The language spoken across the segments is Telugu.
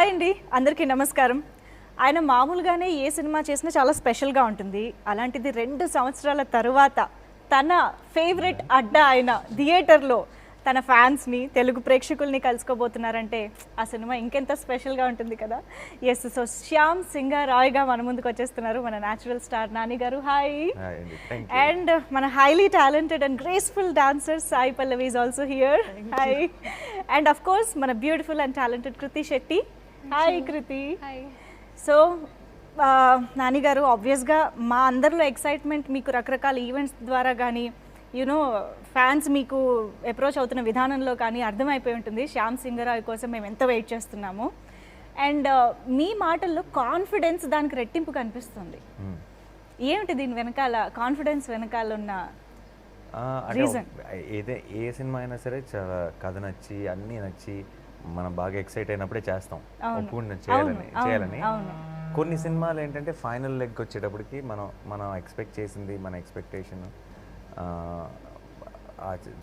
హాయ్ అండి, అందరికీ నమస్కారం. ఆయన మామూలుగానే ఏ సినిమా చేసినా చాలా స్పెషల్గా ఉంటుంది. అలాంటిది 2 సంవత్సరాల తరువాత తన ఫేవరెట్ అడ్డా అయిన థియేటర్లో తన ఫ్యాన్స్ని, తెలుగు ప్రేక్షకుల్ని కలుసుకోబోతున్నారంటే ఆ సినిమా ఇంకెంత స్పెషల్గా ఉంటుంది కదా. ఎస్, సో శ్యామ్ సింగరాయ్గా మన ముందుకు వచ్చేస్తున్నారు మన natural star Nani garu. Hi. And మన highly talented and graceful dancer Sai Pallavi is also here. Hi. And of course మన beautiful and talented Krithi Shetty. Hi Krithi. So Nani garu, ఆబ్వియస్గా మా అందరిలో ఎక్సైట్మెంట్ మీకు రకరకాల ఈవెంట్స్ ద్వారా కానీ యూనో ఫ్యాన్స్ మీకు అప్రోచ్ అవుతున్న విధానంలో కానీ అర్థమైపోయి ఉంటుంది శ్యామ్ సింగరాయ్ కోసం మేము ఎంత వెయిట్ చేస్తున్నాము. అండ్ మీ మాటల్లో కాన్ఫిడెన్స్ దానికి రెట్టింపు కనిపిస్తుంది. ఏమిటి దీని వెనకాల కాన్ఫిడెన్స్ వెనకాల ఉన్న రీజన్? ఏ సినిమా అయినా సరే చాలా కథ నచ్చి అన్నీ నచ్చి మనం బాగా ఎక్సైట్ అయినప్పుడే చేస్తాం, చేయాలని. కొన్ని సినిమాలు ఏంటంటే ఫైనల్ లెగ్ వచ్చేటప్పటికి మనం ఎక్స్పెక్ట్ చేసింది, మన ఎక్స్పెక్టేషన్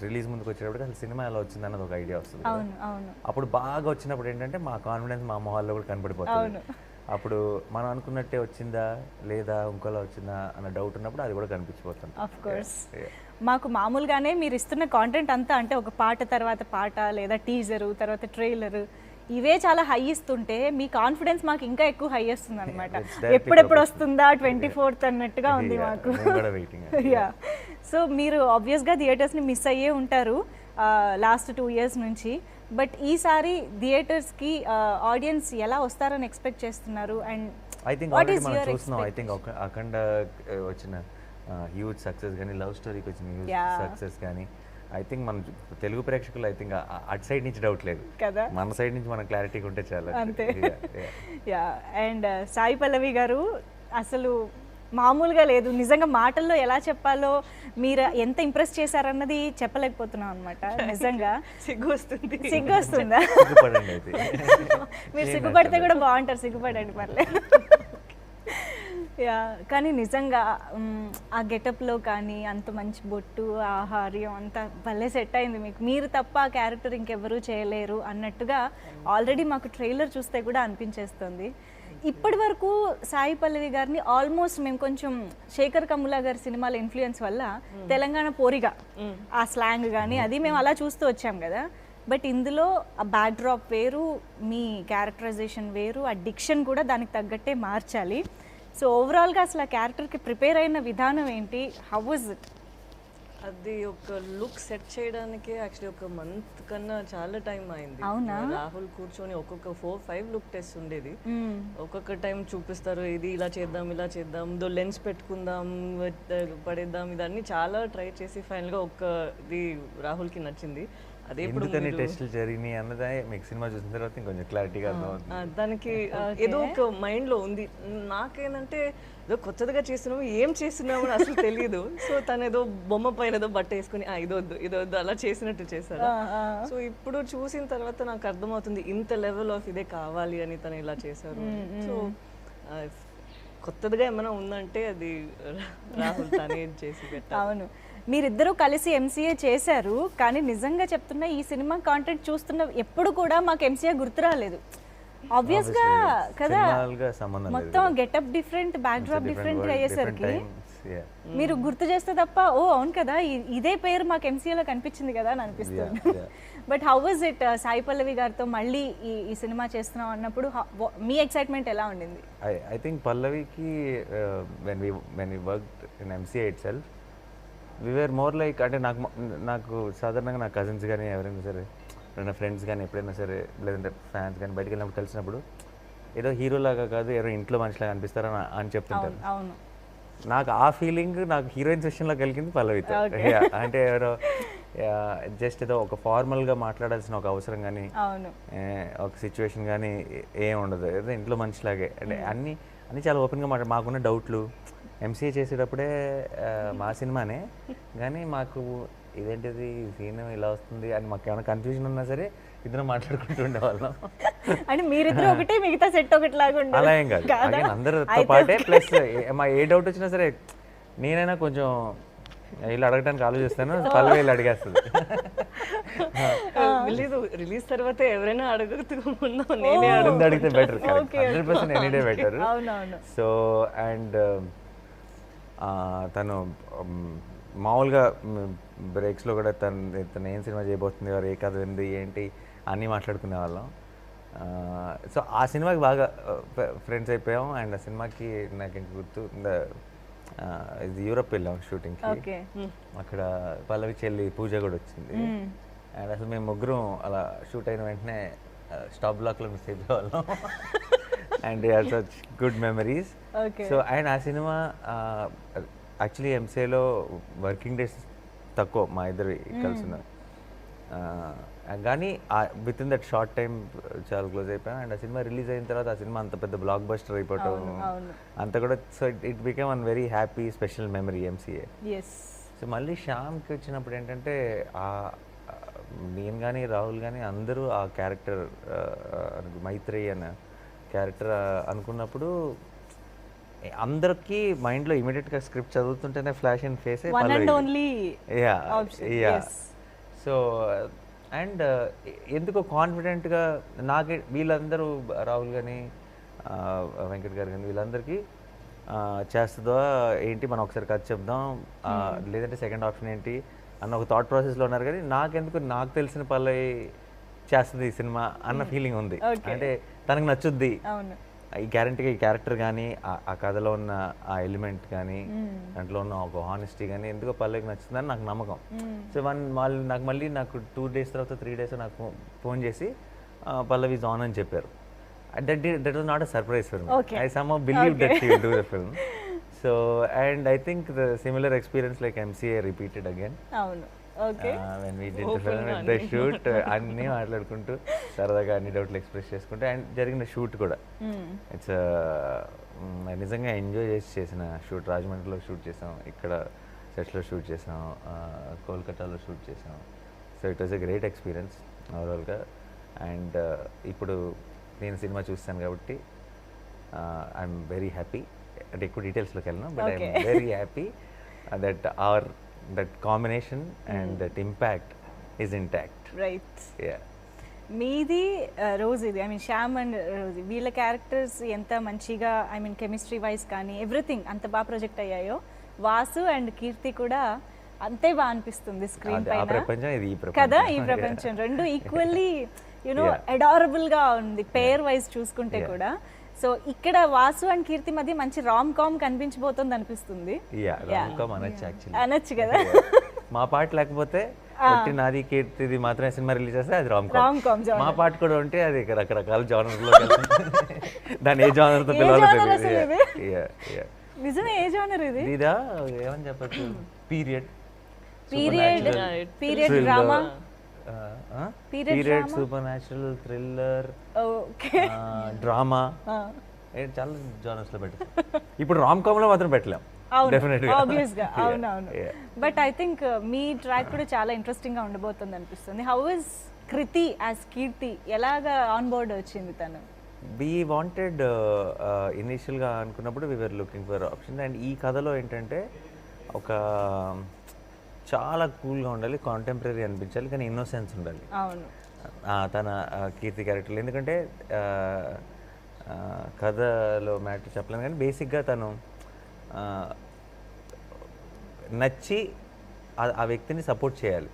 రిలీజ్ ముందుకు వచ్చేటప్పటికి అసలు సినిమా ఎలా వచ్చింది అన్నది ఒక ఐడియా వస్తుంది. అప్పుడు బాగా వచ్చినప్పుడు ఏంటంటే మా కాన్ఫిడెన్స్ మా మొహాల్లో కూడా కనపడిపోతుంది. అప్పుడు మనం అనుకున్నట్టే వచ్చిందా లేదా ఇంకోలా వచ్చిందా అన్న డౌట్ ఉన్నప్పుడు అది కూడా కనిపించిపోతుంది. ఆఫ్ కోర్స్ మాకు మామూలుగానే మీరు ఇస్తున్న కాంటెంట్ అంతా అంటే ఒక పాట తర్వాత పాట లేదా టీజరు తర్వాత ట్రైలరు ఇవే చాలా హై ఇస్తుంటే మీ కాన్ఫిడెన్స్ మాకు ఇంకా ఎక్కువ హై వస్తుంది అనమాట. ఎప్పుడెప్పుడు వస్తుందా 24th అన్నట్టుగా ఉంది మాకు. యా. సో మీరు ఆబ్వియస్గా థియేటర్స్ని మిస్ అయ్యే ఉంటారు లాస్ట్ 2 years నుంచి. బట్ ఈసారి థియేటర్స్కి ఆడియన్స్ ఎలా వస్తారని ఎక్స్పెక్ట్ చేస్తున్నారు? అండ్ ఐ థింక్ ఆల్రెడీ మనం చూస్తున్నాం. ఐ థింక్ అఖండ వచ్చిన హ్యూజ్ సక్సెస్ కానీ, లవ్ స్టోరీకి వచ్చిన హ్యూజ్ సక్సెస్ కానీ, ఐ థింక్ మన తెలుగు ప్రేక్షకులు ఐ థింక్ అటు సైడ్ నుంచి డౌట్ లేదు కదా, మన సైడ్ నుంచి మన క్లారిటీగా ఉంటే చాలా అంతే. యా. అండ్ సాయి పల్లవి గారు అసలు మామూలుగా లేదు, నిజంగా మాటల్లో ఎలా చెప్పాలో మీరు ఎంత ఇంప్రెస్ చేశారన్నది చెప్పలేకపోతున్నాం అనమాట. నిజంగా సిగ్గు వస్తుందా? మీరు సిగ్గుపడితే కూడా బాగుంటారు, సిగ్గుపడండి పర్లేదు. యా. కానీ నిజంగా ఆ గెటప్లో కానీ అంత మంచి బొట్టు, ఆహార్యం అంతా భలే సెట్ అయింది మీకు. మీరు తప్ప ఆ క్యారెక్టర్ ఇంకెవరూ చేయలేరు అన్నట్టుగా ఆల్రెడీ మాకు ట్రైలర్ చూస్తే కూడా అనిపించేస్తుంది. ఇప్పటి వరకు సాయి పల్లవి గారిని ఆల్మోస్ట్ మేము కొంచెం శేఖర్ కమ్ముల గారి సినిమాల ఇన్ఫ్లుయెన్స్ వల్ల తెలంగాణ పోరిగా ఆ స్లాంగ్ కానీ అది మేము అలా చూస్తూ వచ్చాం కదా. బట్ ఇందులో ఆ బ్యాక్ డ్రాప్ వేరు, మీ క్యారెక్టరైజేషన్ వేరు, ఆ డిక్షన్ కూడా దానికి తగ్గట్టే మార్చాలి. సో ఓవరాల్గా అసలు ఆ క్యారెక్టర్కి ప్రిపేర్ అయిన విధానం ఏంటి? How was it? అది ఒక లుక్ సెట్ చేయడానికి యాక్చువల్లీ ఒక మంత్ కన్నా చాలా టైం అయింది. రాహుల్ కూర్చొని ఒక్కొక్క 4-5 లుక్ టెస్ట్ ఉండేది. ఒక్కొక్క టైం చూపిస్తారు, ఇది ఇలా చేద్దాం, లెన్స్ పెట్టుకుందాం, పడేద్దాం, ఇదన్నీ చాలా ట్రై చేసి ఫైనల్గా ఒక్కది రాహుల్కి నచ్చింది. అదే ఇప్పుడు టెస్టులు జరిగినాయి అన్నదే మీకు సినిమా చూసిన తర్వాత ఇంకొంచెం క్లారిటీగా అర్థమవుతుంది. దానికి ఏదో ఒక మైండ్లో ఉంది. నాకేంటంటే ఏదో కొత్తగా చేస్తున్నాము, ఏం చేస్తున్నాము అని అసలు తెలియదు. సో తను ఏదో బొమ్మ పైన ఏదో బట్ట వేసుకుని ఇదొద్దు అలా చేసినట్టు చేశారు. సో ఇప్పుడు చూసిన తర్వాత నాకు అర్థమవుతుంది ఇంత లెవెల్ ఆఫ్ ఇదే కావాలి అని తను ఇలా చేశారు. సో కొత్తగా ఏమైనా ఉందంటే అది రాహుల్ తనే చేసి పెట్టారు. అవును, మీరిద్దరూ కలిసి ఎంసీఏ చేశారు. కానీ నిజంగా చెప్తున్నా ఈ సినిమా కాంటెంట్ చూస్తున్న ఎప్పుడు కూడా మాకు ఎంసీఏ గుర్తు రాలేదు. ఆబ్వియస్గా కదా, మొత్తం getup different, back drop different అయ్యేసరికి మీరు గుర్తు చేస్తే తప్ప ఓ అవును కదా ఇదే పేరు మాకు ఎంసీఏలో కనిపించింది కదా అని అనిపిస్తుంది. But how was it Sai Pallavi గారితో మళ్ళీ ఈ సినిమా చేస్తున్నాం అన్నప్పుడు మీ ఎక్సైట్మెంట్ ఎలా ఉండింది? ఐ థింక్ పల్లవికి when we worked in MCA itself we were more like, అంటే నాకు సాధారణంగా నా కజిన్స్ కానీ ఎవరైనా సరే, నా ఫ్రెండ్స్ కానీ ఎప్పుడైనా సరే, లేదంటే ఫ్యాన్స్ కానీ బయటకు వెళ్ళినప్పుడు కలిసినప్పుడు ఏదో హీరోలాగా కాదు ఎవరో ఇంట్లో మనిషిలాగా అనిపిస్తారని అని చెప్తుంటారు. నాకు ఆ ఫీలింగ్ నాకు హీరోయిన్స్ విషయంలో కలిగింది పల్లవితో. అంటే ఎవరో జస్ట్ ఏదో ఒక ఫార్మల్గా మాట్లాడాల్సిన ఒక అవసరం కానీ ఒక సిచ్యువేషన్ కానీ ఏం ఉండదు, ఏదో ఇంట్లో మనిషిలాగే. అంటే అన్నీ చాలా ఓపెన్గా మాకున్న డౌట్లు ఎంసీఏ చేసేటప్పుడే మా సినిమానే కానీ మాకు ఇదేంటిది సీన్ ఇలా వస్తుంది అని మాకు ఏమైనా కన్ఫ్యూజన్ ఉన్నా సరే ఇద్దరు మాట్లాడుకుంటూ ఉండేవాళ్ళం. అంటే మీరిద్దరు ఒకటి మిగతా సెట్ ఒకటి లాగా అలా ఏం కాదు, అందరితో పాటే. ప్లస్ మా ఏ డౌట్ వచ్చినా సరే నేనైనా కొంచెం వీళ్ళు అడగడానికి ఆలోచిస్తాను, పల్లవి వీళ్ళు అడిగేస్తుంది. రిలీజ్ తర్వాత ఎవరైనా అడగదు ముందు నేనే ముందు అడిగితే బెటర్, 100% ఎనీ డే బెటర్. అవునవును. సో అండ్ తను మామూలుగా బ్రేక్స్లో కూడా తను ఏం సినిమా చేయబోతుంది, వారు ఏ కథ ఉంది ఏంటి అన్నీ మాట్లాడుకునే వాళ్ళం. సో ఆ సినిమాకి బాగా ఫ్రెండ్స్ అయిపోయాం. అండ్ ఆ సినిమాకి నాకు ఇంక గుర్తు ఇది యూరప్ వెళ్ళాం షూటింగ్కి. ఓకే. అక్కడ పల్లవి చెల్లి పూజ కూడా వచ్చింది. అండ్ అసలు మేము ముగ్గురం అలా షూట్ అయిన వెంటనే స్టాప్ బ్లాక్లో మిస్ అయిపోయేవాళ్ళం. And such good memories. So and ఆ సినిమా యాక్చువల్లీ ఎంసీఏలో వర్కింగ్ డేస్ తక్కువ మా ఇద్దరు కలిసి ఉన్నారు. కానీ within that short time చాలా క్లోజ్ అయిపోయాం. అండ్ ఆ సినిమా రిలీజ్ అయిన తర్వాత ఆ సినిమా అంత పెద్ద బ్లాక్ బస్టర్ అయిపోవటం అంత కూడా, so it became one very happy special memory MCA. So మళ్ళీ శ్యామ్కి వచ్చినప్పుడు ఏంటంటే నేను కానీ రాహుల్ కానీ అందరూ ఆ క్యారెక్టర్ మైత్రి అన్న క్యారెక్టర్ అనుకున్నప్పుడు అందరికీ మైండ్లో ఇమీడియట్గా స్క్రిప్ట్ చదువుతుంటేనే flash and face. So and ఎందుకో కాన్ఫిడెంట్గా నాకే వీళ్ళందరూ రాహుల్ కానీ వెంకట్ గారు కానీ వీళ్ళందరికీ చేస్తుందో ఏంటి మనం ఒకసారి కథ చెప్దాం, లేదంటే సెకండ్ ఆప్షన్ ఏంటి అన్న ఒక థాట్ ప్రాసెస్లో ఉన్నారు. కానీ నాకెందుకు నాకు తెలిసిన పల్లవి చేస్తుంది ఈ సినిమా అన్న ఫీలింగ్ ఉంది. అంటే తనకు నచ్చుద్ది ఈ గ్యారంటీగా, ఈ క్యారెక్టర్ కానీ ఆ కథలో ఉన్న ఆ ఎలిమెంట్ కానీ దాంట్లో ఉన్న ఒక హానెస్టీ కానీ ఎందుకో పల్లవికి నచ్చుతుందని నాకు నమ్మకం. సో నాకు 2 days తర్వాత 3 days నాకు ఫోన్ చేసి పల్లవి ఈజ్ ఆన్ అని చెప్పారు. That was not a surprise for me. I somehow believe that she will do the film. So and I think the similar experience like MCA repeated again. అవును. Okay. when we did the film at the shoot అన్నీ మాట్లాడుకుంటూ సరదాగా అన్ని డౌట్లు ఎక్స్ప్రెస్ చేసుకుంటూ అండ్ జరిగిన షూట్ కూడా ఇట్స్ నిజంగా ఎంజాయ్ చేసిన షూట్. రాజమండ్రిలో షూట్ చేసాం, ఇక్కడ సెట్స్లో షూట్ చేసాం, కోల్కతాలో షూట్ చేసాం. So it was a great experience ఓవరాల్గా. అండ్ ఇప్పుడు నేను సినిమా చూస్తాను కాబట్టి ఐఎమ్ వెరీ హ్యాపీ. అంటే ఎక్కువ డీటెయిల్స్లోకి వెళ్ళను, but I'm very happy that that combination and that impact is intact. Right. Yeah. మీది రోజ్ ఇది, I mean Shyam and rose వీళ్ళ క్యారెక్టర్స్ ఎంత మంచిగా, ఐ మీన్ కెమిస్ట్రీ వైజ్ కానీ ఎవ్రీథింగ్ అంత బాగా ప్రొజెక్ట్ అయ్యాయో, వాసు అండ్ కీర్తి కూడా అంతే బాగా అనిపిస్తుంది స్క్రీన్ పైన కదా. ఈ ప్రపంచం రెండు ఈక్వల్లీ యునో అడారబుల్ గా ఉంది పేర్ వైజ్ చూసుకుంటే కూడా. సో ఇక్కడ వాసు అండ్ కీర్తి మధ్య మంచి రామ్ కామ్ కనిపించబోతుంది అనిపిస్తుంది. అనొచ్చు కదా. మా పాట లేకపోతే నాది కీర్తిది మాత్రమే సినిమా రిలీజ్ చేస్తే అది రామ్ కామ్. మా పాట కూడా ఉంటే అది రకరకాల జానర్ లో దాని ఏ జానర్ తో పిలవాలి. నిజమే, ఏ జానర్ ఇది? ఇదా ఏమని చెప్పచ్చు, period drama, period, supernatural, thriller, drama, చాలా జానర్స్ లో పెట్టాం. ఇప్పుడు రామ్ కామ్ లో మాత్రం పెట్టలేం. అవునవును. బట్ ఐ థింక్ మీ ట్రాక్ కూడా చాలా ఇంట్రెస్టింగ్ గా ఉండబోతుంది అనిపిస్తుంది. How is Krithi as Keerthi, ఎలాగా ఆన్ బోర్డ్ వచ్చింది తను? వి వాంటెడ్ ఇనీషియల్గా అనుకున్నప్పుడు we were looking for option. And ఈ కథలో ఏంటంటే ఒక చాలా కూల్గా ఉండాలి, కాంటెంపరీ అనిపించాలి, కానీ ఇన్నోసెన్స్ ఉండాలి తన కీర్తి క్యారెక్టర్లో. ఎందుకంటే కథలో మ్యాటర్ చెప్పలేను, కానీ బేసిక్గా తను నచ్చి ఆ వ్యక్తిని సపోర్ట్ చేయాలి.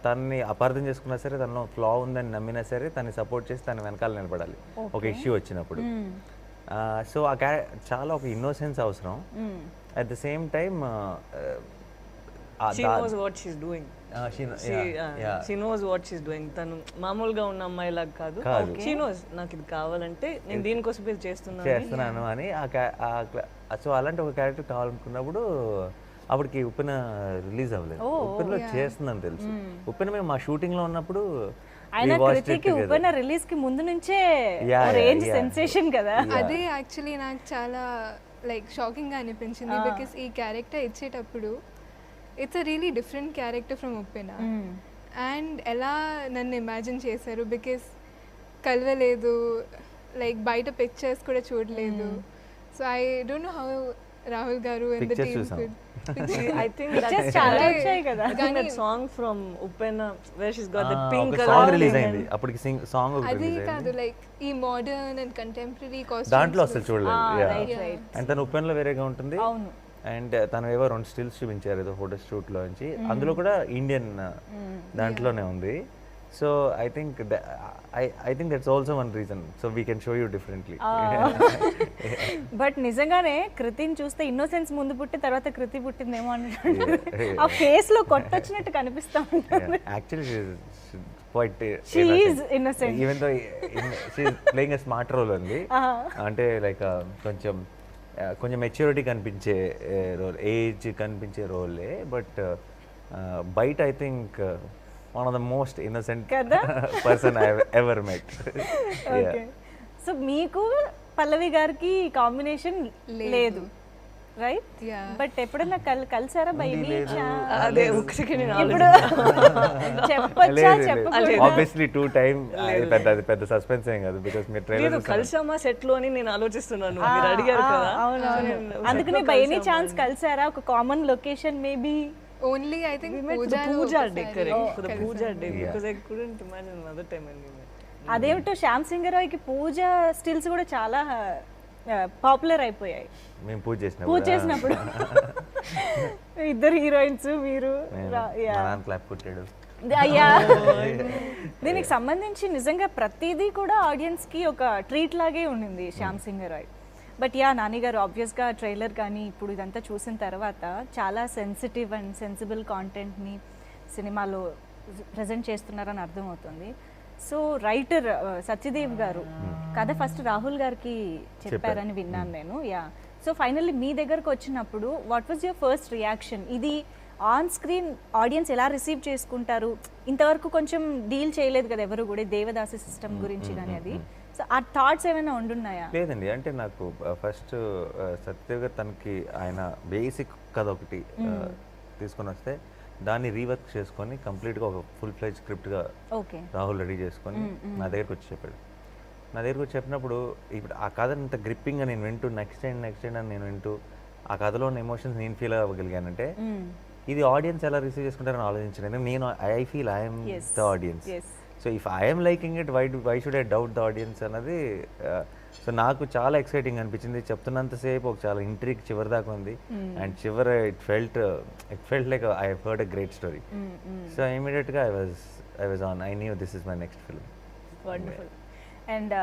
తనని అపార్థం చేసుకున్నా సరే, తనలో ఫ్లా ఉందని నమ్మినా సరే తనని సపోర్ట్ చేసి తన వెనకాల నిలబడాలి ఒక ఇష్యూ వచ్చినప్పుడు. సో చాలా ఒక ఇన్నోసెన్స్ అవసరం. At the same time she knows what she's doing. She knows what she's doing. తను మామూలుగా ఉన్న అమ్మాయిలాగా కాదు. she knows నాకు ఇది కావాలంటే నేను దీనికోసం ఇది చేస్తున్నాను అని. సో అలాంటి ఒక క్యారెక్టర్ కావాలనుకున్నప్పుడు అప్పటికి ఉప్పెన రిలీజ్ అవ్వలేదు. ఉప్పెనలో చేస్తుందని తెలుసు. ఉప్పెన మేము మా షూటింగ్ లో ఉన్నప్పుడు ఉప్పెన రిలీజ్ కి ముందు నుంచే రేంజ్ సెన్సేషన్ కదా. అదే యాక్చువల్లీ నాకు చాలా లైక్ షాకింగ్ గా అనిపించింది. బికాస్ ఈ క్యారెక్టర్ ఇచ్చేటప్పుడు it's a really different character from Uppena. And ఎలా నన్ను ఇమాజిన్ చేశారు, బికాస్ కలవలేదు, లైక్ బయట పిక్చర్స్ కూడా చూడలేదు. So I don't know how Rahul గారు and the Pictures team చూసాం. could I think Just that's చాలా వచ్చాయి కదా. that song from Upena where she's got the Ah, pink ఒక color సాంగ్ రిలీజ్ thing అయింది అప్పటికి సాంగ్ ఒకటి అది రిలీజ్ కాదు అయింది లైక్ ఈ మోడర్న్ అండ్ కంటెంపరీ దాంట్లో అసలు కాస్ట్యూమ్స్ చూడలేదు రైట్ రైట్ అండ్ తను ఉపెన్లో వేరేగా ఉంటుంది అవును అండ్ తను ఏవో 2 స్టిల్స్ చూపించారు ఏదో ఫోటో షూట్లో నుంచి అందులో కూడా ఇండియన్ దాంట్లోనే ఉంది so I think that's also one reason so we can show you differently but నిజంగానే కృతిని చూస్తే ఇన్నోసెన్స్ ముందు పుట్టి తర్వాత కృతి పుట్టిందేమో అనుకుంటున్నాను ఆ ఫేస్ లో కొట్టొచ్చినట్టు కనిపిస్తా ఉంటుంది actually quite She is innocent. Even though she playing a smart role ఉంది అంటే లైక్ కొంచెం మెచ్యూరిటీ కనిపించే రోల్ ఏజ్ కనిపించే రోలే బట్ బయట I think one of the most innocent కదా? Person I ever met okay so మీకు పల్లవి గారికి కాంబినేషన్ లేదు రైట్ Yeah. బట్ ఎప్పుడన్నా కలిసారా బై ఎనీ అదే ఒక సెకండ్ నేను ఇప్పుడు చెప్పొచ్చా చెప్పకూడదా ఆబ్వియస్లీ 2 టైమ్ పెద్ద సస్పెన్స్ ఏం కాదు బికాస్ మీరు లేదు ట్రైలర్ కలిసామా సెట్ లో అని నేను ఆలోచిస్తున్నాను మీరు అడిగారు కదా అవునవును అందుకనే బై ఎనీ ఛాన్స్ కలిసారా ఒక common location maybe only I think puja day correct for the puja day because I couldn't imagine another time and అదేమిటో శ్యామ్ సింగ్ రాయ్కి పూజ స్టిల్స్ కూడా చాలా పాపులర్ అయిపోయాయి మేము పూజ పూజ చేసినప్పుడు చేసినప్పుడు ఇద్దరు హీరోయిన్స్ మీరు క్లాప్ కొట్టాడు అయ్యా దీనికి సంబంధించి నిజంగా ప్రతిదీ కూడా ఆడియన్స్ కి ఒక ట్రీట్ లాగే ఉండింది శ్యామ్ సింగ్ రాయ్ బట్ యా నాని గారు ఆబ్వియస్గా ట్రైలర్ కానీ ఇప్పుడు ఇదంతా చూసిన తర్వాత చాలా సెన్సిటివ్ అండ్ సెన్సిబుల్ కాంటెంట్ని సినిమాలో ప్రజెంట్ చేస్తున్నారని అర్థమవుతుంది సో రైటర్ సత్యదేవ్ గారు కథ ఫస్ట్ రాహుల్ గారికి చెప్పారని విన్నాను నేను యా సో ఫైనల్లీ మీ దగ్గరకు వచ్చినప్పుడు what was your first reaction ఇది ఆన్ స్క్రీన్ ఆడియన్స్ ఎలా రిసీవ్ చేసుకుంటారు ఇంతవరకు కొంచెం డీల్ చేయలేదు కదా ఎవరు కూడా దేవదాసి సిస్టమ్ గురించి కానీ అది సో ఆ థాట్స్ ఏమైనా ఉండున్నాయా లేదండి అంటే నాకు ఫస్ట్ సత్యదేవ్ గారు తనకి ఆయన బేసిక్ కథ ఒకటి తీసుకొని వస్తే దాన్ని రీవర్క్ చేసుకొని కంప్లీట్గా ఒక ఫుల్ ఫ్లెజ్ స్క్రిప్ట్గా ఓకే రాహుల్ రెడీ చేసుకొని నా దగ్గరికి వచ్చి చెప్పాడు నా దగ్గరికి వచ్చి చెప్పినప్పుడు ఇప్పుడు ఆ కథని ఇంత గ్రిప్పింగ్గా నేను వింటూ నెక్స్ట్ అండ్ అని నేను వింటూ ఆ కథలో ఉన్న ఎమోషన్స్ నేను ఫీల్ అవ్వగలిగానంటే ఇది ఆడియన్స్ ఎలా రిసీవ్ చేసుకుంటారని ఆలోచించాను నేను I feel I'm the audience so if I'm liking it why should I doubt the audience అన్నది సో నాకు చాలా ఎక్సైటింగ్ అనిపించింది చెప్తున్నంతసేపు ఒక చాలా ఇంట్రీక్ చివరి దాకా ఉంది అండ్ చివర it felt like I heard a great story so ఇమీడియట్గా I was on I knew this is my next film wonderful and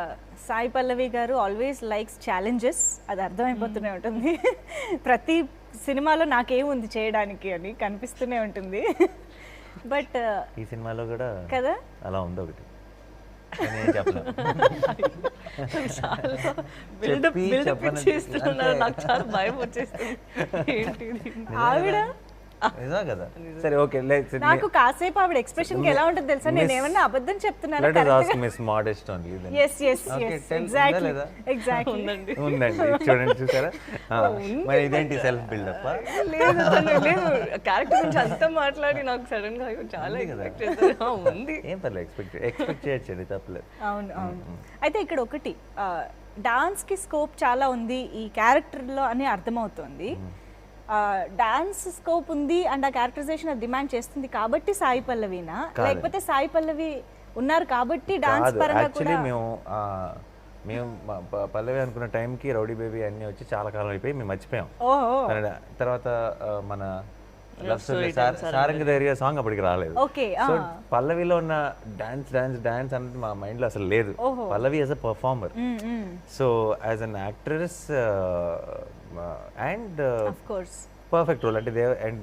Sai Pallavi గారు ఆల్వేస్ లైక్స్ ఛాలెంజెస్ అది అర్థమైపోతూనే ఉంటుంది ప్రతి సినిమాలో నాకేముంది చేయడానికి అని కనిపిస్తూనే ఉంటుంది బట్ ఈ సినిమాలో కూడా కదా అలా ఉంది ఒకటి నేను చెప్పలేను బిల్డప్ చేస్తున్నారు నాకు చాలా భయం వచ్చేస్తుంది ఏంటి ఇది? ఆవిడ నిజమే కదా సరే ఓకే నాకు కాసేపు ఆవిడ ఎక్స్ప్రెషన్ ఎలా ఉంటుంది తెలుసా నేను ఏమన్నా అబద్ధం చెప్తున్నాను let us ask Miss Modest only then. Yes yes Okay, yes tell- exactly ఉందా లేదా? ఎగ్జాక్ట్లీ ఉందండి ఉందండి చూడండి చూసారా మరి ఇదేంటి సెల్ఫ్ బిల్డప్ లేదు తను లేదు క్యారెక్టర్ గురించి అంతా మాట్లాడి నాకు సడన్ గా అయ్యో చాలా ఎక్స్పెక్ట్ చేస్తాను ఉంది ఏం పర్లేదు ఎక్స్పెక్ట్ చేయొచ్చండి తప్పలేదు అవును అవును అయితే ఇక్కడ ఒకటి డాన్స్ కి స్కోప్ చాలా ఉంది ఈ క్యారెక్టర్ లో అని అర్థమవుతోంది డాన్స్ స్కోప్ ఉంది అండ్ ఆ క్యారెక్టరైజేషన్ అది డిమాండ్ చేస్తుంది కాబట్టి సాయి పల్లవినా లేకపోతే సాయి పల్లవి ఉన్నారు కాబట్టి డాన్స్ కాదు పరంగా యాక్చువల్లీ కూడా మేము పల్లవి అనుకున్న టైంకి రౌడీ బేబీ అన్నీ వచ్చి చాలా కాలం అయిపోయి మేము మర్చిపోయాం ఓహో తర్వాత మన సారంగ ధైర్య సాంగ్ అప్పటికి రాలేదు ఓకే సో పల్లవిలో ఉన్న డాన్స్ అన్నది మా మైండ్ లో అసలు లేదు Pallavi as a performer so as an actress and of course perfect role అంటే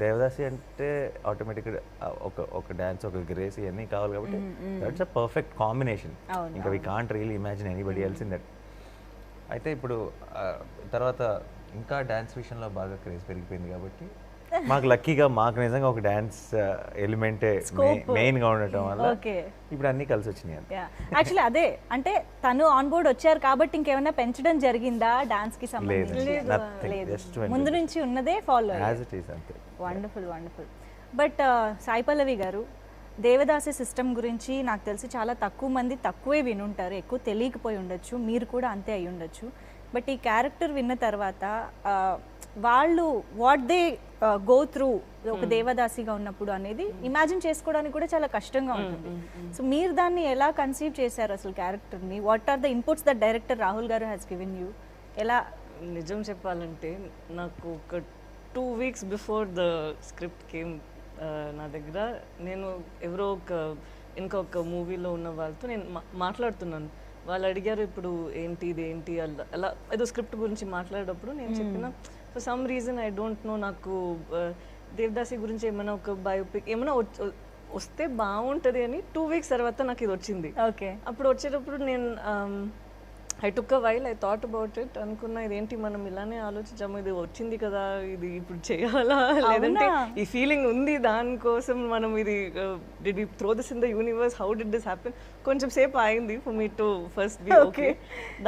దేవదాసి అంటే ఆటోమేటిక్ ఒక డాన్స్ ఒక గ్రేస్ ఇవన్నీ కావాలి కాబట్టి దట్స్ అ పర్ఫెక్ట్ కాంబినేషన్ ఇంకా we can't really imagine anybody else in that అయితే ఇప్పుడు తర్వాత ఇంకా డాన్స్ విషయంలో బాగా క్రేజ్ పెరిగిపోయింది కాబట్టి మాకు లక్కీగా మాకు నిజంగా ఒక డాన్స్ ఎలిమెంటే మెయిన్ గా ఉండటం వల్ల ఓకే ఇప్పుడు అన్ని కలిసి వచ్చినాయి యాక్చువల్లీ అదే అంటే తను ఆన్ బోర్డ్ వచ్చారు కాబట్టి ఇంకేమైనా పెంచడం జరిగిందా డాన్స్ కి సంబంధించి లేదు ముందు నుంచి ఉన్నదే ఫాలో యాజ్ ఇట్ ఈస్ అంతే wonderful wonderful but Sai Pallavi గారు దేవదాసి సిస్టమ్ గురించి నాకు తెలిసి చాలా తక్కువ మంది తక్కువే వినుంటారు ఎక్కువ తెలియకపోయి ఉండొచ్చు మీరు కూడా అంతే అయి ఉండొచ్చు బట్ ఈ క్యారెక్టర్ విన్న తర్వాత వాళ్ళు వాట్ దే గో త్రూ ఒక దేవదాసిగా ఉన్నప్పుడు అనేది ఇమాజిన్ చేసుకోవడానికి కూడా చాలా కష్టంగా ఉంటుంది. సో మీరు దాన్ని ఎలా కన్సీవ్ చేశారు అసలు క్యారెక్టర్ని? What are the inputs that director Rahul garu has given you? ఎలా? నిజం చెప్పాలంటే నాకు ఒక 2 weeks before the script came నా దగ్గర, నేను ఎవరో ఇంకొక మూవీలో ఉన్న వాళ్ళతో నేను మాట్లాడుతున్నాను. వాళ్ళు అడిగారు ఇప్పుడు ఏంటి ఇది ఏంటి అలా ఏదో స్క్రిప్ట్ గురించి మాట్లాడేటప్పుడు నేను చెప్పిన for some reason I don't know, నాకు దేవదాసి గురించి ఏమైనా ఒక బయోపిక్ ఏమైనా వస్తే బాగుంటుంది అని 2 weeks తర్వాత నాకు ఇది వచ్చింది. ఓకే. అప్పుడు వచ్చేటప్పుడు నేను I took a while, I thought about it. అనుకున్నా ఇదేంటి మనం ఇలానే ఆలోచించాము, ఇది వచ్చింది కదా, ఇది ఇప్పుడు చేయాలా లేదంటే ఈ ఫీలింగ్ ఉంది దానికోసం మనం ఇది did we throw this in the universe, how did this happen? కొంచెం సేపు అయింది for me to first be okay.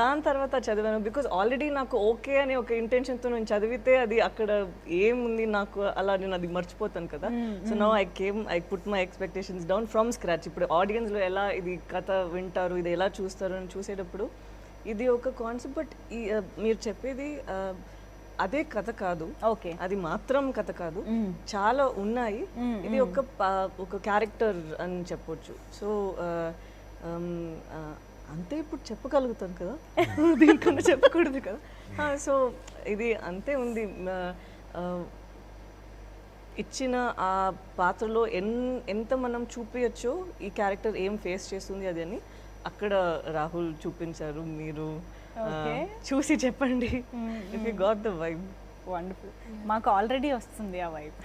దాని తర్వాత చదివాను బికాజ్ ఆల్రెడీ నాకు ఓకే అనే ఒక ఇంటెన్షన్తో నేను చదివితే అది అక్కడ ఏముంది నాకు అలా నేను అది మర్చిపోతాను కదా. So now I put my expectations down from scratch. ఇప్పుడు ఆడియన్స్లో ఎలా ఇది కథ వింటారు, ఇది ఎలా చూస్తారు అని చూసేటప్పుడు ఇది ఒక కాన్సెప్ట్, బట్ మీరు చెప్పేది అదే కథ కాదు, ఓకే, అది మాత్రం కథ కాదు, చాలా ఉన్నాయి. ఇది ఒక క్యారెక్టర్ అని చెప్పొచ్చు. సో అంతే ఇప్పుడు చెప్పగలుగుతాను కదా, దీనికన్నా చెప్పకూడదు కదా. సో ఇది అంతే ఉంది. ఇచ్చిన ఆ పాత్రలో ఎంత మనం చూపించచ్చో ఈ క్యారెక్టర్ ఏం ఫేస్ చేస్తుంది అది అని అక్కడ రాహుల్ చూపించారు. మీరు చూసి చెప్పండి if you got the vibe. Wonderful. మాకు ఆల్రెడీ వస్తుంది ఆ వైబ్.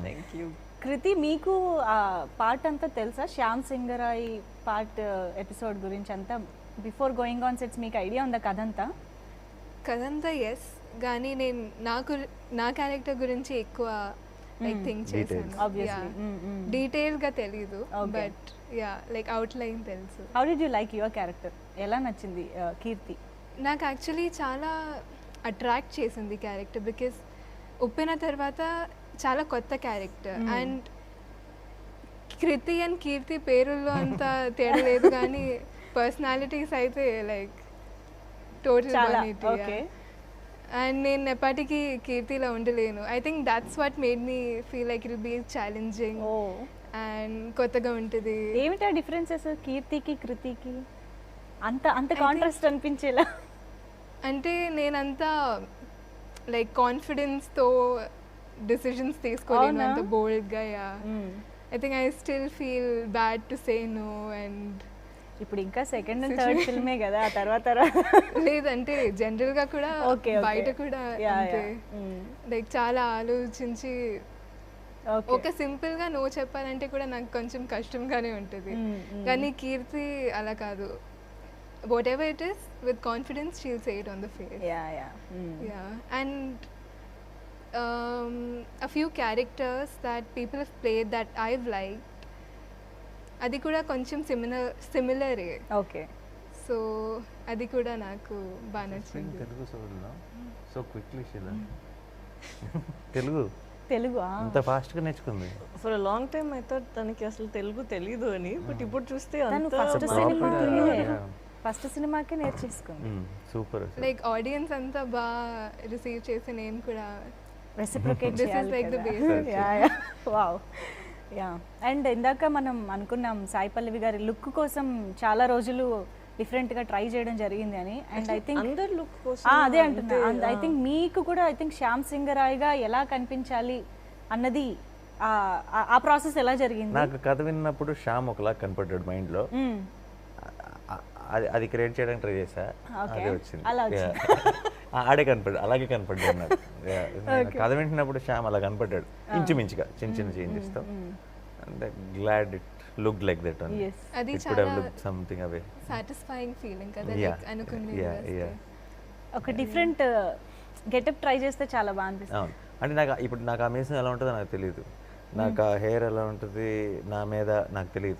Thank you. కృతి, మీకు ఆ పార్ట్ అంతా తెలుసా? శ్యామ్ సింగరాయ్ పార్ట్ ఎపిసోడ్ గురించి అంతా బిఫోర్ గోయింగ్ ఆన్ సెట్స్ మీకు ఐడియా ఉందా కథంతా? కథంతా ఎస్, కానీ నేను నా క్యారెక్టర్ గురించి ఎక్కువ లైక్ థింక్ చేశాను. Obviously. డీటెయిల్గా తెలీదు, బట్ యా లైక్ అవుట్లైన్ తెలుసు. How did you like your character? ఎలా నచ్చింది కీర్తి? నాకు యాక్చువల్లీ చాలా అట్రాక్ట్ చేసింది క్యారెక్టర్, బికాస్ ఉప్పెన తర్వాత చాలా కొత్త క్యారెక్టర్. అండ్ కృతి అండ్ కీర్తి పేరుల్లో అంత తేడా లేదు, కానీ పర్సనాలిటీస్ అయితే లైక్ టోటల్. ఓకే. అండ్ నేను ఎప్పటికీ కీర్తిలో ఉండలేను. I think that's what made me feel like it will be challenging and కొత్తగా ఉంటుంది. ఏమిటా డిఫరెన్సెస్ కీర్తికి కృతికి అంత కాంట్రాస్ట్ అనిపించేలా? అంటే నేనంతా లైక్ కాన్ఫిడెన్స్తో డెసిషన్స్ తీసుకోలేను అంత బోల్డ్గా. I think I still feel bad to say no. And ఇప్పుడు ఇంకా సెకండ్ అండ్ థర్డ్ ఫిల్మే కదా, ఆ తర్వాత లేదంటే జనరల్గా కూడా బయట కూడా లైక్ చాలా ఆలోచించి ఒక సింపుల్గా నో చెప్పాలంటే కూడా నాకు కొంచెం కష్టంగానే ఉంటుంది. కానీ కీర్తి అలా కాదు. whatever it is, with confidence she'll say it on the face. Yeah. And a few characters that people have played that I've liked, అది కూడా కొంచెం సిమిలరే. ఓకే. సో అది కూడా నాకు బాగా నచ్చింది. తెలుగు సో క్విక్లీ తెలుగు అంత ఫాస్ట్గా నేర్చుకుంది. For a long time I thought తనకి అసలు తెలుగు తెలీదు అని, బట్ ఇప్పుడు చూస్తే ఫస్ట్ సినిమాకే నేర్చేసుకుంది. సూపర్. లైక్ ఆడియన్స్ అంతా బాగా రిసీవ్ చేసి నేను కూడా రెసిప్రొకేట్ చేయాలి. Like the basic. Wow. Yeah. And ఇందాక మనం అనుకున్నాం సాయి పల్లవి గారి లుక్ కోసం చాలా రోజులు డిఫరెంట్గా ట్రై చేయడం జరిగింది అని. అండ్ ఐ థింక్ అందరు లుక్ కోసం అదే అంటున్నా. ఐ థింక్ మీకు కూడా ఐ థింక్ శ్యామ్ సింగరాయ్గా ఎలా కనిపించాలి అన్నది ఆ ప్రాసెస్ ఎలా జరిగింది? నాకు కథ విన్నప్పుడు శ్యామ్ ఒకలా కనపడ్డాడు మైండ్లో, అది క్రియేట్ చేయడానికి ట్రై చేశా, అదే వచ్చింది. ఆడే కనపడ్డాడు, అలాగే కనపడ్డాడు నాకు. కథ వింటున్నప్పుడు శ్యామ్ అలా కనపడ్డాడు ఇంచుమించుగా, చిన్న చేంజెస్తో. అంటే glad it looked like that only. అది it could have looked something away. Satisfying feeling కదా, లైక్ అనుకునే ఒక డిఫరెంట్ గెటప్ ట్రై చేస్తే చాలా బాగా అనిపిస్తుంది. అవును. అంటే నాకు ఆ మేసం ఎలా ఉంటుందో నాకు తెలియదు, నాకు ఆ హెయిర్ ఎలా ఉంటుంది నా మీద నాకు తెలియదు.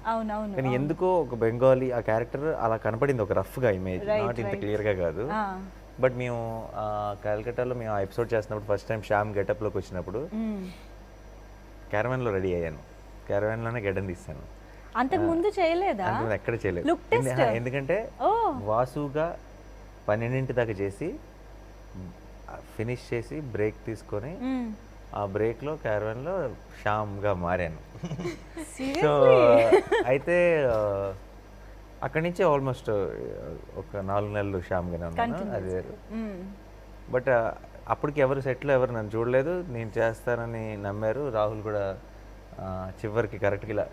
కానీ ఎందుకో ఒక బెంగాలీ ఆ క్యారెక్టర్ అలా కనపడింది, ఒక రఫ్గా ఇమేజ్, నాట్ ఇంత క్లియర్గా కాదు. బట్ మేము కలకట్టాలో మేము ఆ ఎపిసోడ్ చేస్తున్నప్పుడు ఫస్ట్ టైం శ్యామ్ గెటప్లోకి వచ్చినప్పుడు క్యారవాన్లో రెడీ అయ్యాను, క్యారవాన్లోనే గెటన్ తీస్తాను. అంతకు ముందు చేయలేదా? ఎక్కడ చేయలేదు, ఎందుకంటే వాసుగా 12 దాకా చేసి ఫినిష్ చేసి బ్రేక్ తీసుకొని ఆ బ్రేక్లో క్యారవాన్లో శ్యామ్గా మారాను. సో అయితే అక్కడి నుంచి ఆల్మోస్ట్ ఒక 4 నెలలు శ్యామ్గానే ఉన్నాను. అది వేరు. బట్ అప్పటికి ఎవరు సెట్లో ఎవరు నన్ను చూడలేదు. నేను చేస్తానని నమ్మారు. రాహుల్ కూడా చివరికి కరెక్ట్గా ఇలా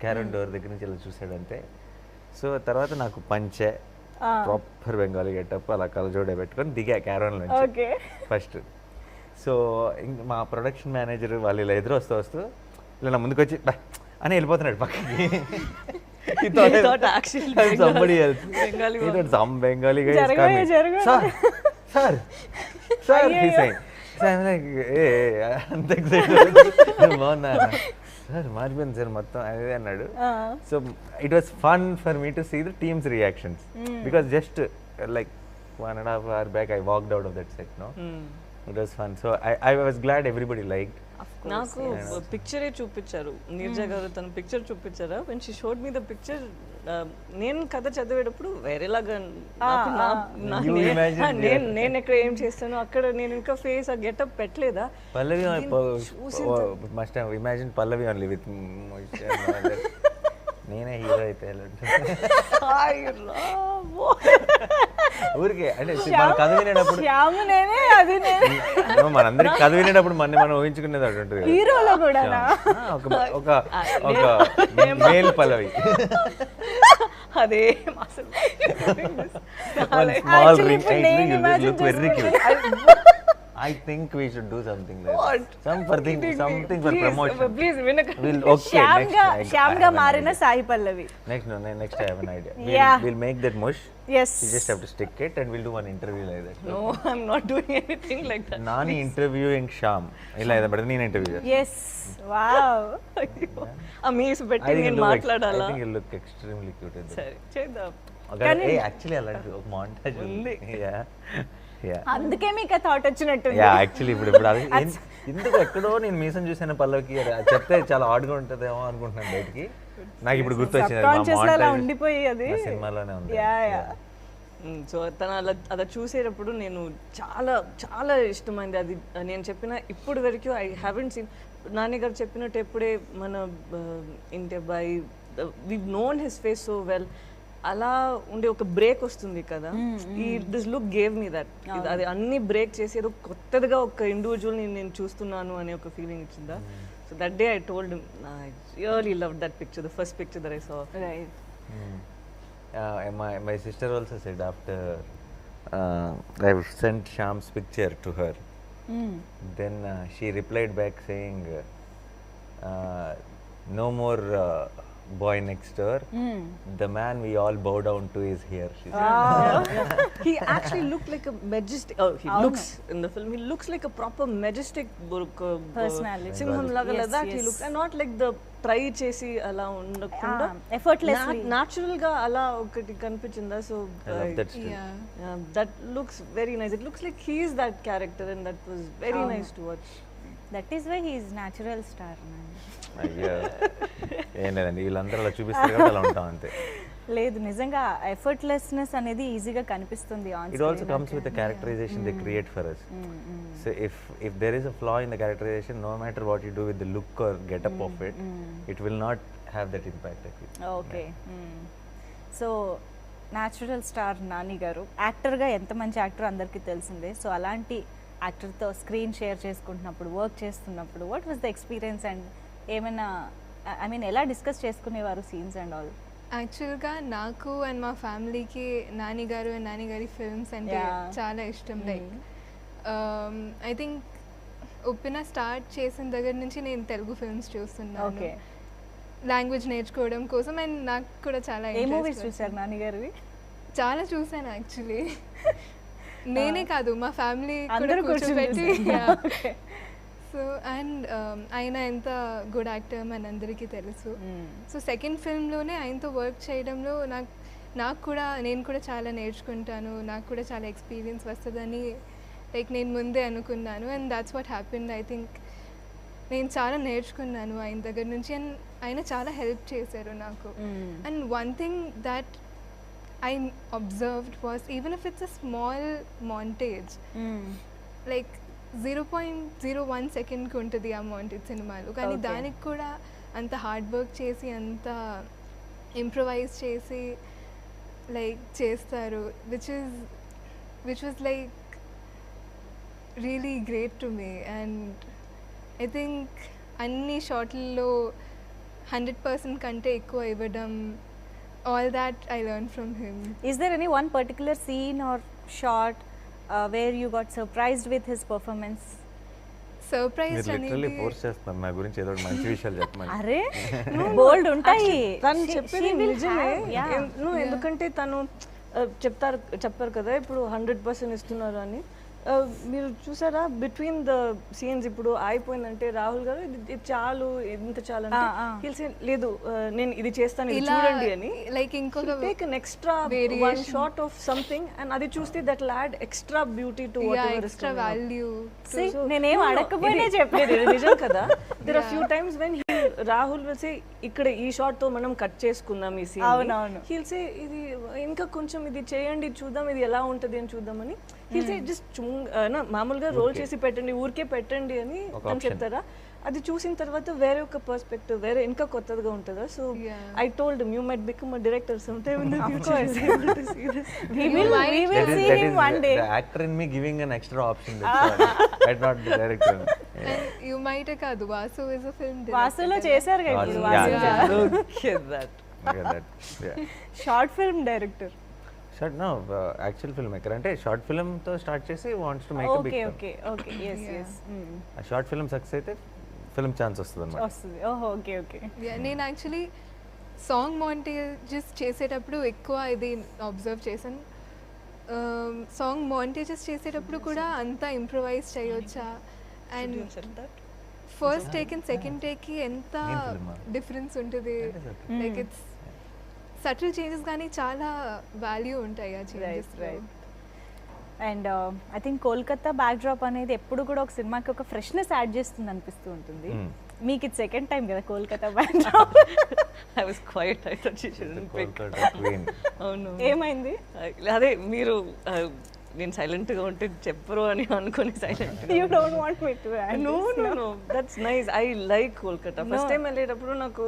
క్యారన్ డోర్ దగ్గర నుంచి ఇలా చూసాడంతే. సో తర్వాత నాకు పంచే ప్రాపర్ బెంగాలీ గెటప్ అలా కలజోడే పెట్టుకొని దిగా క్యారన్ నుంచి ఫస్ట్. సో మా ప్రొడక్షన్ మేనేజర్ వాళ్ళు ఇలా ఎదురు వస్తూ ఇలా నా ముందుకు వచ్చి అని వెళ్ళిపోతున్నాడు పక్కకి. Somebody else. He thought some Bengali guy is coming. Sir. He's saying. So I'm like, hey, అంత excited. బాగున్నా సార్ మారిపోయింది సార్ మొత్తం అదే అన్నాడు. So it was fun for me to see the team's reactions because just like 1.5 hour back I walked out of that set, no? It was fun. So I was glad everybody liked. నాకు పిక్చరే చూపించారు నీరజ గారు, తన పిక్చర్ చూపించారా. When she showed me the picture, నేను కథ చదివేటప్పుడు వేరేలాగా నేను ఎక్కడ ఏం చేస్తాను అక్కడ నేను ఇంకా ఫేస్ ఆ గెటప్ పెట్టలేదా. Pallavi must have imagine Pallavi only with నేనే హీరో అయితే ఊరికే అంటే మన కథ వినేటప్పుడు మనందరికి కథ వినేటప్పుడు మనం ఊహించుకునేది అటు హీరోలో కూడా ఒక మేల్ పల్లవి అదే small ring look very cute. I think we should do something like that. Something for promotion. Please, okay, Shyamga Marina Sai Pallavi. Next I have an idea. We'll make that mush. Yes. You just have to stick it and we'll do one interview like that. No, I'm not doing anything like that. Nani interviewing Shyam. Illa ida but neen interview. Yes. Wow. Amis betti nenu maatladala. I think you look extremely cute. Sari, chedam. Hey, actually alanti oka montage undi. Yeah. అందుకే మీకు థాట్ వచ్చినట్టు. యాక్చువల్లీ ఇప్పుడు అది ఎందుకు ఎక్కడో నేను మీసం చూసాను పల్లవికి చెప్తే చాలా హార్డ్గా ఉంటుందేమో అనుకుంటున్నాను బయటికి. నాకు ఇప్పుడు గుర్తొచ్చింది ఉండిపోయి అది సినిమాలోనే ఉంది. సో తను అలా చూసేటప్పుడు నేను చాలా చాలా ఇష్టమైంది అది. నేను చెప్పిన ఇప్పుడు వరకు ఐ హ్యావెంట్ సీన్ నాని గారు చెప్పినట్టు ఎప్పుడే మన ఇంటి అబ్బాయి we known his face so well అలా ఉండే ఒక బ్రేక్ వస్తుంది కదా. ఈ this look gave me that. అది అన్ని బ్రేక్ చేసి ఏదో కొత్తగా ఒక ఇండివిజువల్ నేను చూస్తున్నాను అనే ఒక ఫీలింగ్ ఇచ్చిందా. So that day I told I really love that picture, the first picture that I saw. Right. My sister also said after I sent Shyam's picture to her, then she replied back saying no more boy next door, the man we all bow down to is here, she said. He actually looked like a majestic, looks in the film, he looks like a proper majestic personality, singham laga like he looks, and not like the try chesi ala undakunda effortlessly natural ga ala okati kanpichinda. So that looks very nice. It looks like he is that character and that was very nice to watch. That is why he is natural star, man. అయ్యో ఏం లేదండి వీళ్ళందరూ అలా చూపిస్తారు కాబట్టి అలా ఉంటాం అంతే. లేదు నిజంగా ఎఫర్ట్లెస్నెస్ అనేది ఈజీగా కనిపిస్తుంది on screen. It also comes with the characterization they create for us. So if there is a flaw in the characterization, no matter what you do with the look or get up of it, it will not have that impact I feel. Okay. So natural star Nani గారు యాక్టర్గా ఎంత మంచి యాక్టర్ అందరికీ తెలిసిందే. సో అలాంటి యాక్టర్తో స్క్రీన్ షేర్ చేసుకుంటున్నప్పుడు వర్క్ చేస్తున్నప్పుడు what was the experience and ఏమైనా ఐ మీన్ ఎలా డిస్కస్ చేసుకునేవారు సీన్స్ అండ్ ఆల్? యాక్చువల్గా నాకు అండ్ మా ఫ్యామిలీకి నాని గారు అండ్ నాని గారి ఫిల్మ్స్ అంటే చాలా ఇష్టం. లైక్ ఐ థింక్ ఉప్పిన స్టార్ట్ చేసిన దగ్గర నుంచి నేను తెలుగు ఫిల్మ్స్ చూస్తున్నాను లాంగ్వేజ్ నేర్చుకోవడం కోసం. అండ్ నాకు కూడా చాలా మూవీస్ చూసారు నాని గారివి? చాలా చూసాను యాక్చువల్లీ. నేనే కాదు మా ఫ్యామిలీ కూడా కూర్చోబెట్టి. సో అండ్ ఆయన ఎంత గుడ్ యాక్టర్ మన అందరికీ తెలుసు. సో సెకండ్ ఫిల్మ్లోనే ఆయనతో వర్క్ చేయడంలో నేను కూడా చాలా నేర్చుకుంటాను, నాకు కూడా చాలా ఎక్స్పీరియన్స్ వస్తుందని లైక్ నేను ముందే అనుకున్నాను. And that's what happened. I think నేను చాలా నేర్చుకున్నాను ఆయన దగ్గర నుంచి. అండ్ ఆయన చాలా హెల్ప్ చేశారు నాకు. And one thing that I observed was even if it's a small montage, like 0.01 సెకండ్కి ఉంటుంది ఆ వాంటెడ్ సినిమాలు, కానీ Okay. దానికి కూడా అంత హార్డ్ వర్క్ చేసి అంత ఇంప్రవైజ్ చేసి లైక్ చేస్తారు, which was like really great to me. And I think అన్ని షార్ట్లలో 100% కంటే ఎక్కువ ఇవ్వడం, all that I learn from him. Is there any one particular scene or shot where you got surprised with his performance? Surprise మీరు లిటరల్లీ అనేది ఫోర్స్ చేస్తున్నారు నా గురించి ఏదో ఒకటి మంచి విషయాలు చెప్పమని. అరే బోల్డ్ ఉంటాయి. తను She- చెప్పేది she will నిజమే. have, yeah. ఎందుకంటే తను చెప్పారు కదా ఇప్పుడు 100% ఇస్తున్నారు అని. మీరు చూసారా బిట్వీన్ ద సీన్స్ ఇప్పుడు అయిపోయిందంటే రాహుల్ గారు ఇది చాలు ఇంత చాలు అంటే he'll say, లేదు నేను ఇది చేస్తాను ఇది ఇలా చూడండి అని లైక్ ఇంకొక take an extra one shot of something and అది చూస్తే that add extra beauty to extra value. See, నేనేం అడగకపోయినా చెప్పాను. నిజం కదా. There are few times when Rahul will say ఇక్కడ ఈ షాట్ తో మనం కట్ చేసుకుందాం ఈ సీన్. అవునవును. హీల్ సే ఇది ఇంకా కొంచెం ఇది చేయండి చూద్దాం ఇది ఎలా ఉంటది అని చూద్దామని. హీల్ సే జస్ట్ మామూలుగా రోల్ చేసి పెట్టండి ఊరికే పెట్టండి అని అని చెప్తారా. అది చూసిన తర్వాత వేరే ఒక పర్స్పెక్టివ్ వేరే ఇంకా కొత్తగా ఉంటుందా. So I told you might become a director some time in the future. We will see him one day. The actor in me giving an extra option. That's why. I'm not the director. You might కాదు, వాసు ఇస్ అ ఫిల్మ్ వాసులో చేశారు కదా ఇప్పుడు. Yeah, Vasu Look at that. Look at that. Yeah. Short film director. Short no actual film maker అంటే షార్ట్ ఫిల్మ్ తో స్టార్ట్ చేసి wants to make a big okay film. Okay yes yes ఆ షార్ట్ ఫిల్మ్ సక్సెస్ అయితే ఫిల్మ్ ఛాన్స్ వస్తుంది అన్నమాట. వస్తుంది. ఓహో ఓకే ఓకే. నేను యాక్చువల్లీ సాంగ్ మాంటేజెస్ చేసేటప్పుడు ఎక్కువ ఇది అబ్జర్వ్ చేశాను. సాంగ్ మాంటేజెస్ చేసేటప్పుడు కూడా అంతా ఇంప్రవైజ్ చేయొచ్చా, and first take and second టేక్కి ఎంత డిఫరెన్స్ ఉంటుంది. లైక్ ఇట్స్ సటిల్ చేంజెస్ కానీ చాలా వాల్యూ ఉంటాయి ఆ changes. Right. And I think Kolkata back drop అనేది ఎప్పుడు కూడా ఒక సినిమాకి ఒక ఫ్రెష్నెస్ యాడ్ చేస్తుంది అనిపిస్తూ ఉంటుంది. మీకు ఇది సెకండ్ టైం కదా Kolkata back drop. I was quiet. I thought she shouldn't pick. Kolkata queen. Oh no. ఏమైంది? అదే మీరు నేను సైలెంట్ గా ఉంటే చెప్పరు అని అనుకుని silent. You don't want me to No. That's nice. I like Kolkata. First time వెళ్ళేటప్పుడు నాకు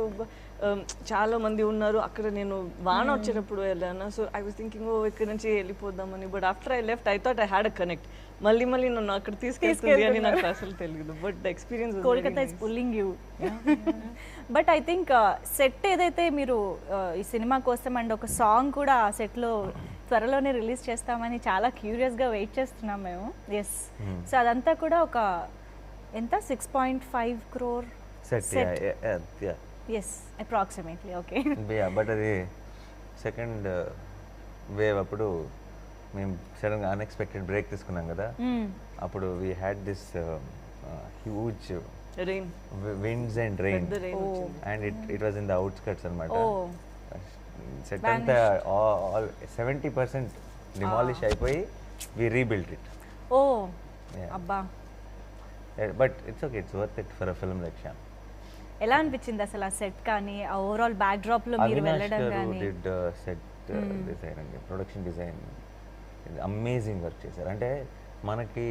చాలా మంది ఉన్నారు అక్కడ. నేను వాన వచ్చేటప్పుడు వెళ్ళాను. సో ఐ వాస్ థింకింగ్ ఓ ఇక్కడ నుంచి వెళ్ళిపోదామని. But after I left I thought I had a connect. మళ్ళీ నన్ను అక్కడ తీసుకెళ్తుంది అని నాకు అసలు తెలియదు. But the experience Kolkata is pulling you. But I think set ఏదైతే మీరు ఈ సినిమా కోసం అండ్ ఒక సాంగ్ కూడా ఆ సెట్లో త్వరలోనే రిలీజ్ చేస్తామని చాలా క్యూరియస్గా వెయిట్ చేస్తున్నాం మేము. ఎస్. సో అదంతా కూడా ఒక ఎంత 6.5 crore set. Yeah yes approximately. Okay. But అది సెకండ్ వేవ్ అప్పుడు మేము సడన్గా అన్ఎక్స్పెక్టెడ్ బ్రేక్ తీసుకున్నాం కదా. అప్పుడు we had this huge rain winds and rain పెద్ద రెయిన్ వచ్చింది. and it was in the outskirts అన్నమాట. Oh. సెట్ అంతా ఆల్ 70% డిమాలిష్ అయిపోయి we rebuilt it. Oh Yeah. అబ్బా But it's okay, it's worth it for a film like Shyam. ఎలా అనిపించింది అసలు ఆ సెట్ కానీ ఆ ఓవరాల్ బ్యాక్ డ్రాప్ లో మీరు Avinash వెళ్ళడం garu కానీ? did set design and production design. Amazing work చేశారు. అంటే మనకి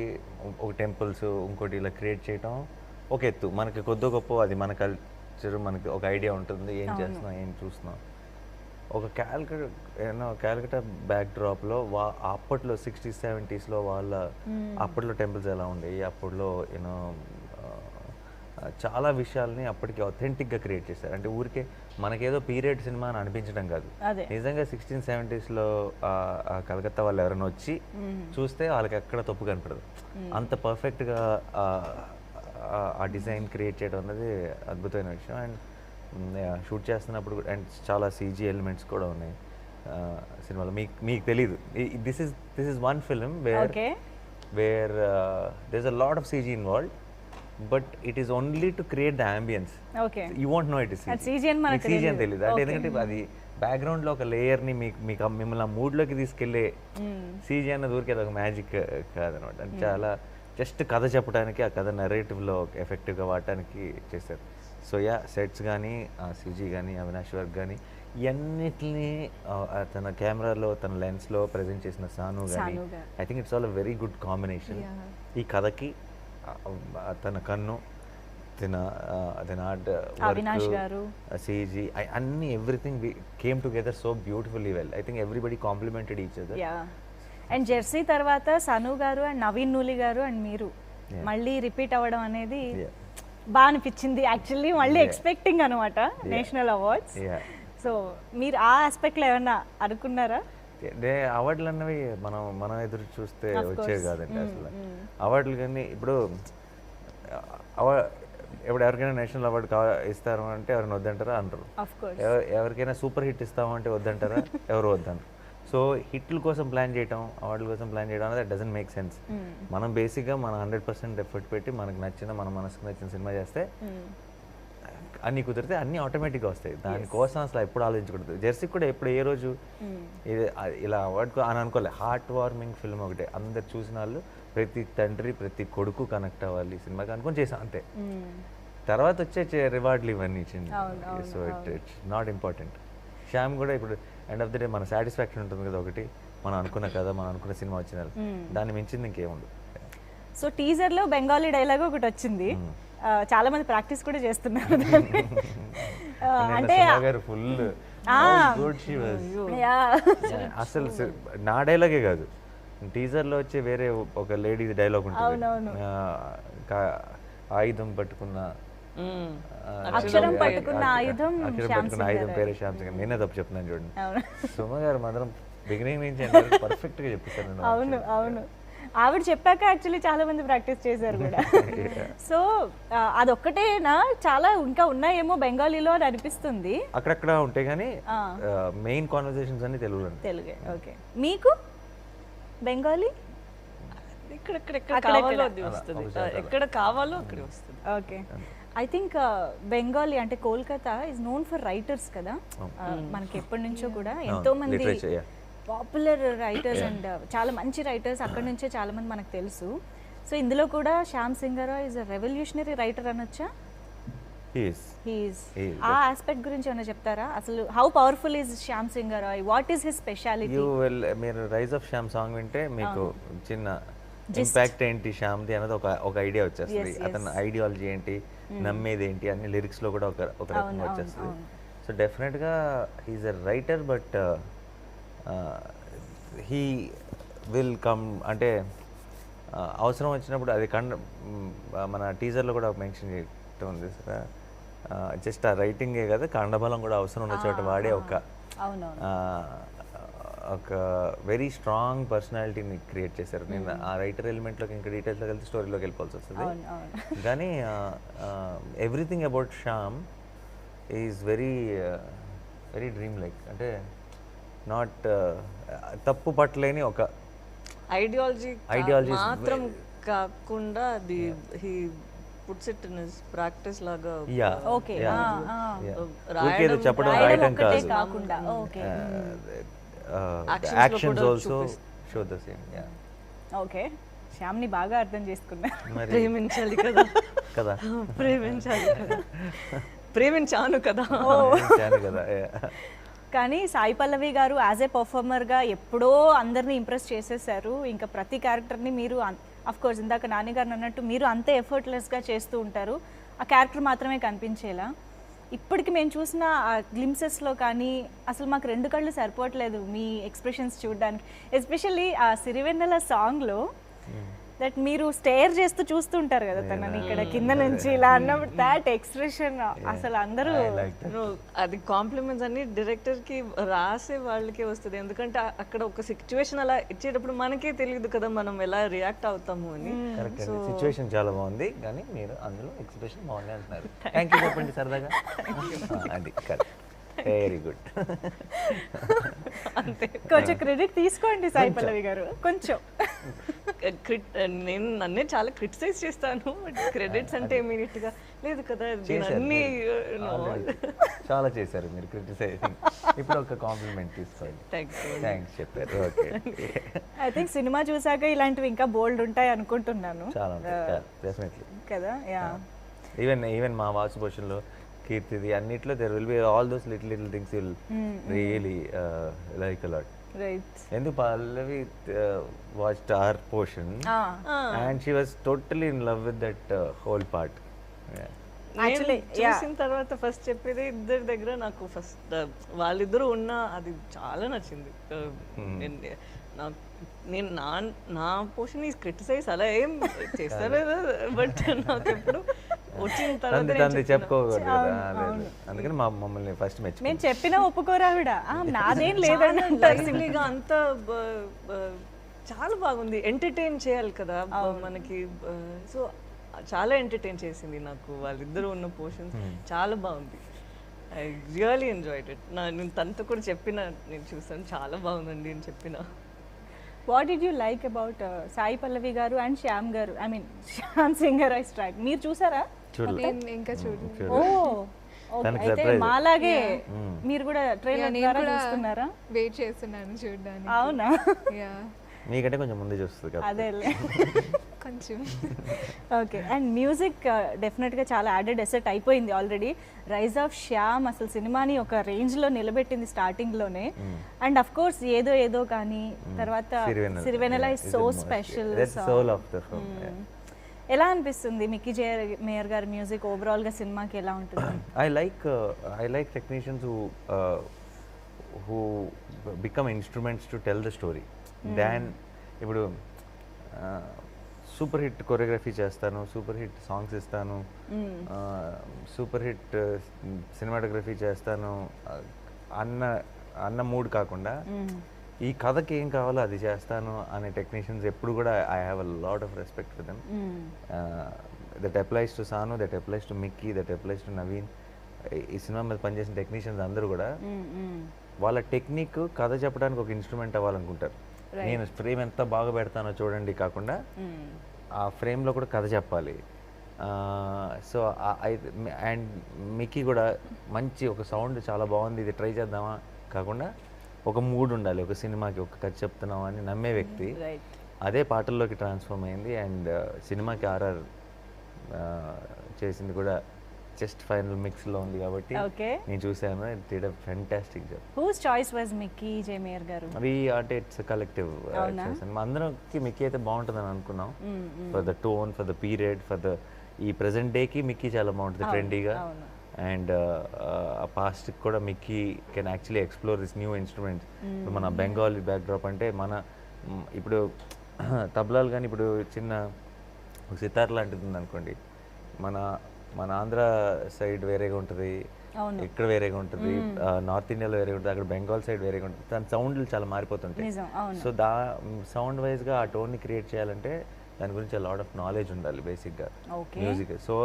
ఒక టెంపుల్స్ ఇంకోటి ఇలా క్రియేట్ చేయటం ఒక ఎత్తు, మనకి కొద్ది గొప్ప అది మన కల్చర్, మనకి ఒక ఐడియా ఉంటుంది ఏం చేస్తున్నాం ఏం చూస్తున్నాం. ఒక క్యాల్కటా బ్యాక్ డ్రాప్లో అప్పట్లో 60s 70s వాళ్ళ అప్పట్లో టెంపుల్స్ ఎలా ఉండేవి, అప్పట్లో యూనో చాలా విషయాల్ని అప్పటికి అథెంటిక్గా క్రియేట్ చేశారు. అంటే ఊరికే మనకేదో పీరియడ్ సినిమా అని అనిపించడం కాదు. అదే. నిజంగా 16s 70s కలకత్తా వాళ్ళు ఎవరైనా వచ్చి చూస్తే వాళ్ళకి ఎక్కడ తప్పు కనపడదు. అంత పర్ఫెక్ట్గా ఆ డిజైన్ క్రియేట్ చేయడం అనేది అద్భుతమైన విషయం. అండ్ షూట్ చేస్తున్నప్పుడు అండ్ చాలా CG ఎలిమెంట్స్ కూడా ఉన్నాయి సినిమాలో. మీకు తెలీదు, this is one film where there is a lot of CG involved, but it is only to create the ambience. Okay. You won't know it is CG అని మనకు CG అని తెలియదు. అంటే ఎందుకంటే అది బ్యాక్గ్రౌండ్లో ఒక లేయర్ని మీకు మిమ్మల్ని ఆ మూడ్లోకి తీసుకెళ్ళే CG అన్నది ఊరికే అది ఒక మ్యాజిక్ కాదనమాట. అంటే చాలా జస్ట్ కథ చెప్పడానికి, ఆ కథ నెరేటివ్లో ఎఫెక్టివ్గా వాడటానికి చేశారు. సో యా సెట్స్ కానీ సిజీ కానీ అవినాష్ వర్క్ కానీ ఇవన్నిటిని తన కెమెరాలో తన లెన్స్లో ప్రజెంట్ చేసిన సాను కానీ సాను గారు. I think it's all a very good combination. ఈ కథకి తన కన్ను తన ఆర్ట్ అవినాష్ గారు. సిజీ అన్ని everything came together so beautifully well. I think everybody complimented each other. Yeah and Jersey తర్వాత సను గారు అండ్ నవీన్ నూలి గారు అండ్ మీరు మళ్ళీ రిపీట్ అవ్వడం అనేది బాగా అనిపించింది యాక్చువల్లీ. మళ్ళీ ఎక్స్పెక్టింగ్ అనమాట నేషనల్ అవార్డ్స్. సో మీరు ఆ ఆస్పెక్ట్లో ఏమన్నా అనుకున్నారా? అవార్డులు అన్నవి మనం ఎదురు చూస్తే వచ్చేవి కాదండి అసలు. అవార్డులు కానీ ఇప్పుడు ఎవరికైనా నేషనల్ అవార్డు ఇస్తారు అంటే ఎవరైనా వద్దంటారా అనరు. ఎవరికైనా సూపర్ హిట్ ఇస్తామంటే వద్దంటారా, ఎవరు వద్దంటారు. సో హిట్ల కోసం ప్లాన్ చేయడం, అవార్డుల కోసం ప్లాన్ చేయడం అనేది డజంట్ మేక్ సెన్స్. మనం బేసిక్గా మన 100% ఎఫర్ట్ పెట్టి మనకు నచ్చిన మన మనసుకు నచ్చిన సినిమా చేస్తే అన్నీ కుదిరితే అన్నీ ఆటోమేటిక్గా వస్తాయి. దానికోసం అసలు ఎప్పుడు ఆలోచించకూడదు. జెర్సీ కూడా ఎప్పుడు ఏ రోజు ఇది ఇలా అవార్డు అని అనుకోలే. హార్ట్ వార్మింగ్ ఫిల్మ్ ఒకటే, అందరు చూసిన వాళ్ళు ప్రతి తండ్రి ప్రతి కొడుకు కనెక్ట్ అవ్వాలి సినిమాకి అనుకొని చేసాం అంతే. తర్వాత వచ్చే రివార్డులు ఇవన్నీ ఇచ్చింది. So it's not important. Shyam కూడా ఇప్పుడు ఎండ్ ఆఫ్ ది డే మన సాటిస్ఫాక్షన్ ఉంటుంది కదా ఒకటి, మనం అనుకున్న కదా మనం అనుకున్న సినిమా వచ్చిన దాన్ని మించింది ఇంకేముండు. సో టీజర్లో బెంగాలీ డైలాగ్ ఒకటి వచ్చింది, చాలా మంది ప్రాక్టీస్ కూడా చేస్తున్నారు దాన్ని. అంటే ఫుల్ అసలు నా డైలాగే కాదు, టీజర్లో వచ్చే వేరే ఒక లేడీ డైలాగ్ ఉంటుంది, ఆయుధం పట్టుకున్న అక్షరం పట్టుకున్న ఆయుధం పేరే శ్యామ్ సింగ్. నేనే తప్పు చెప్తున్నాను చూడండి. సుమ గారు మాత్రం బిగినింగ్ నుంచి పర్ఫెక్ట్గా చెప్పేశారు. అవును అవును, ఆవిడ చెప్పాక యాక్చువల్లీ చాలా మంది ప్రాక్టీస్ చేశారు కూడా. సో అదొక్కటేనా, చాలా ఇంకా ఉన్నాయేమో బెంగాలీలో అని అనిపిస్తుంది. అక్కడక్కడ ఉంటాయి కానీ మెయిన్ కాన్వర్సేషన్స్ అన్ని తెలుగే. ఓకే, మీకు బెంగాలీ ఎక్కడ కావాలో అది వస్తుంది, ఎక్కడ కావాలో అక్కడ వస్తుంది. ఓకే, ఐ థింక్ బెంగాలీ అంటే Kolkata is known for writers కదా. మనకి ఎప్పటి నుంచో కూడా ఎంతో మంది పాపులర్ రైటర్స్ అండ్ చాలా మంచి రైటర్స్ అక్కడ నుంచే చాలా మంది మనకు తెలుసు. సో ఇందులో కూడా Shyam Singha Roy is a revolutionary writer అనొచ్చా? ఆ ఆస్పెక్ట్ గురించి ఏమైనా చెప్తారా? అసలు how powerful is Shyam Singha Roy, what is his speciality? మీరు రైజ్ ఆఫ్ శ్యామ్ సాంగ్ వింటే మీకు చిన్న ఇంపాక్ట్ ఏంటి శ్యామ్ది అనేది ఒక ఐడియా వచ్చేస్తుంది. అతని ఐడియాలజీ ఏంటి, నమ్మేది ఏంటి అన్ని లిరిక్స్లో కూడా ఒక రకంగా వచ్చేస్తుంది. సో డెఫినెట్గా he's a writer, but he will come అంటే అవసరం వచ్చినప్పుడు అది మన టీజర్లో కూడా మెన్షన్ చేయటం ఉంది సార్. జస్ట్ ఆ రైటింగే కదా, కండబలం కూడా అవసరం ఉన్న చోట వాడే ఒక వెరీ స్ట్రాంగ్ పర్సనాలిటీని క్రియేట్ చేశారు. నేను ఆ రైటర్ ఎలిమెంట్లోకి ఇంకా డీటెయిల్స్లోకి వెళ్తే స్టోరీలోకి వెళ్ళిపోవాల్సి వస్తుంది. కానీ everything about Shyam is very very dream like, అంటే నాట్ తప్పు పట్టలేని ఒక ఐడియాలజీ మాత్రం కాకుండా అది he puts it in his practice లాగా. ఓకే, రాయడం కాకుండా okay, actions also show the same. Okay, శ్యామ్ని బాగా అర్థం చేసుకున్నా. ప్రేమించాలి కదా కదా, ప్రేమించాలి కదా, ప్రేమించాను కదా. కానీ సాయి పల్లవి గారు యాజ్ ఏ పర్ఫార్మర్గా ఎప్పుడో అందరినీ ఇంప్రెస్ చేసేసారు. ఇంకా ప్రతి క్యారెక్టర్ని మీరు అఫ్ కోర్స్ ఇందాక నాని గారు అన్నట్టు మీరు అంతే ఎఫర్ట్లెస్గా చేస్తూ ఉంటారు, ఆ క్యారెక్టర్ మాత్రమే కనిపించేలా. ఇప్పటికి మేము చూసిన గ్లిమ్సెస్లో కానీ అసలు మాకు రెండు కళ్ళు సరిపోవట్లేదు మీ ఎక్స్ప్రెషన్స్ చూడడానికి. ఎస్పెషల్లీ ఆ సిరివెన్నెల సాంగ్లో దట్ మీరు స్టేర్ చేస్తూ చూస్తుంటారు కదా తనని ఇక్కడ కింద నుంచి ఇలా అన్నప్పుడు దాట్ ఎక్స్ప్రెషన్ అసలు అందరూ అది కాంప్లిమెంట్స్ అన్ని డైరెక్టర్కి రాసే వాళ్ళకే వస్తుంది. ఎందుకంటే అక్కడ ఒక సిచ్యువేషన్ అలా ఇచ్చేటప్పుడు మనకే తెలియదు కదా మనం ఎలా రియాక్ట్ అవుతాము అని. సిచ్యువేషన్ చాలా బాగుంది కానీ మీరు అందులో ఎక్స్ప్రెషన్ బాగుంది అంటున్నారు. థ్యాంక్ యూ చెప్పండి సరదాగా. అది కరెక్ట్, వెరీ గుడ్. అంతే, కొంచెం క్రెడిట్ తీసుకోండి సాయి పల్లవి గారు. కొంచెం నేను నన్నే చాలా క్రిటిసైజ్ చేస్తాను, క్రెడిట్స్ అంటే ఇమీడియట్ గా లేదు కదా. అన్ని చాలా చేశారు మీరు క్రిటిసైజింగ్. ఇప్పుడు ఒక కాంప్లిమెంట్ తీసుకోండి. థ్యాంక్స్ చెప్పారు. ఓకే, ఐ థింక్ సినిమా చూసాక ఇలాంటివి ఇంకా బోల్డ్ ఉంటాయి అనుకుంటున్నాను. చాలా డెఫినెట్లీ కదా. యా, ఈవెన్ మా వాచ్ పోర్షన్లో కీర్తిది అన్నిట్లో there will be all those little things will really like a lot. Right. ఎందుకు Pallavi watched our portion and she was totally in love with that whole part. Actually, చూసిన తర్వాత ఫస్ట్ చెప్పేది ఇద్దరి దగ్గర నాకు ఫస్ట్ వాళ్ళిద్దరూ ఉన్న అది చాలా నచ్చింది. నేను నా పోర్షన్ ఈజ్ క్రిటిసైజ్ అలా ఏం చేస్తలేదు, బట్ నాకు ఎప్పుడు వచ్చిన తర్వాత చెప్పుకోకూడదు కదా, అందుకని మమ్మల్ని ఫస్ట్ మెచ్చుకో. నేను చెప్పినా ఒప్పుకోరా ఆవిడ, నాదేం లేదని అంటారు. అంత చాలా బాగుంది, ఎంటర్టైన్ చేయాలి కదా మనకి. సో చాలా ఎంటర్టైన్ చేసింది నాకు వాళ్ళిద్దరూ ఉన్న పోర్షన్స్. చాలా బాగుంది, ఐ రియలీ ఎంజాయ్డ్ ఇట్. నేను తనతో కూడా చెప్పిన, నేను చూసాను చాలా బాగుందండి అని చెప్పిన. What did you like about Sai Pallavi గారు అండ్ శ్యామ్ గారు, I mean Shyam singer I strike, మీరు చూసారా? నేను ఇంకా చూడలేదు. ఓ అయితే మాలాగే మీరు కూడా ట్రైలర్ ద్వారా చూస్తున్నారా? వెయిట్ చేస్తున్నాను చూడడానికి. అవునా? యా, మీకంటే కొంచెం ముందే చూస్తుంది కదా. అదేలే. కొంచెం. ఓకే, అండ్ మ్యూజిక్ డెఫినెట్గా చాలా యాడెడ్ ఎసెట్ అయిపోయింది ఆల్రెడీ. రైజ్ ఆఫ్ శ్యామ్ అసలు సినిమాని ఒక రేంజ్లో నిలబెట్టింది స్టార్టింగ్లోనే. అండ్ అఫ్ కోర్స్ ఏదో ఏదో కానీ తర్వాత సిరివెనెల ఇస్ సో స్పెషల్. ఎలా అనిపిస్తుంది మిక్కీ జే మేయర్ గారి మ్యూజిక్ ఓవరాల్గా సినిమాకి ఎలా ఉంటుంది? I like technicians who become instruments to tell the story. Then ఇప్పుడు సూపర్ హిట్ కొరియోగ్రఫీ చేస్తాను, సూపర్ హిట్ సాంగ్స్ ఇస్తాను, సూపర్ హిట్ సినిమాటోగ్రఫీ చేస్తాను అన్న మూడ్ కాకుండా ఈ కథకి ఏం కావాలో అది చేస్తాను అనే టెక్నీషియన్స్ ఎప్పుడు కూడా I have a lot of respect for them. That applies to Sanu, that applies to Mickey, that applies to Naveen. ఈ సినిమా మీద పనిచేసిన టెక్నీషియన్స్ అందరూ కూడా వాళ్ళ టెక్నిక్ కథ చెప్పడానికి ఒక ఇన్స్ట్రుమెంట్ అవ్వాలనుకుంటారు. నేను ఫ్రేమ్ ఎంత బాగా పెడతానో చూడండి కాకుండా ఆ ఫ్రేమ్లో కూడా కథ చెప్పాలి. సో అండ్ మిక్కీ కూడా మంచి ఒక సౌండ్ చాలా బాగుంది, ఇది ట్రై చేద్దామా కాకుండా ఒక మూడ్ ఉండాలి, ఒక సినిమాకి ఒక కథ చెప్తున్నాం అని నమ్మే వ్యక్తి. అదే పాటల్లోకి ట్రాన్స్ఫార్మ్ అయింది. అండ్ సినిమాకి ఆర్ఆర్ చేసింది కూడా జస్ట్ ఫైనల్ మిక్స్లో ఉంది కాబట్టి నేను చూసాను. It did a fantastic job. Whose choice was Mickey J Meyer garu? అవి అంటే ఇట్స్ కలెక్టివ్ చాయిస్. అందరికి మిక్కీ అయితే బాగుంటుందని అనుకున్నాం. For the tone, for the period, for the ఈ ప్రెసెంట్ డేకి మిక్కీ చాలా బాగుంటుంది ట్రెండీగా. అండ్ ఆ పాస్ట్కి కూడా Mickey can actually explore this new instruments. ఇప్పుడు మన బెంగాలీ బ్యాక్డ్రాప్ అంటే మన ఇప్పుడు తబలాలు కానీ ఇప్పుడు చిన్న సితార్ లాంటిది ఉంది అనుకోండి, మన ఆంధ్ర సైడ్ వేరేగా ఉంటుంది, ఇక్కడ వేరేగా ఉంటుంది, నార్త్ ఇండియాలో వేరేగా ఉంటుంది, అక్కడ బెంగాల్ సైడ్ వేరేగా ఉంటుంది. దాని సౌండ్లు చాలా మారిపోతుంటాయి. సో సౌండ్ వైజ్గా ఆ టోన్ని క్రియేట్ చేయాలంటే దాని గురించి లాట్ ఆఫ్ నాలెడ్జ్ ఉండాలి బేసిక్గా music. So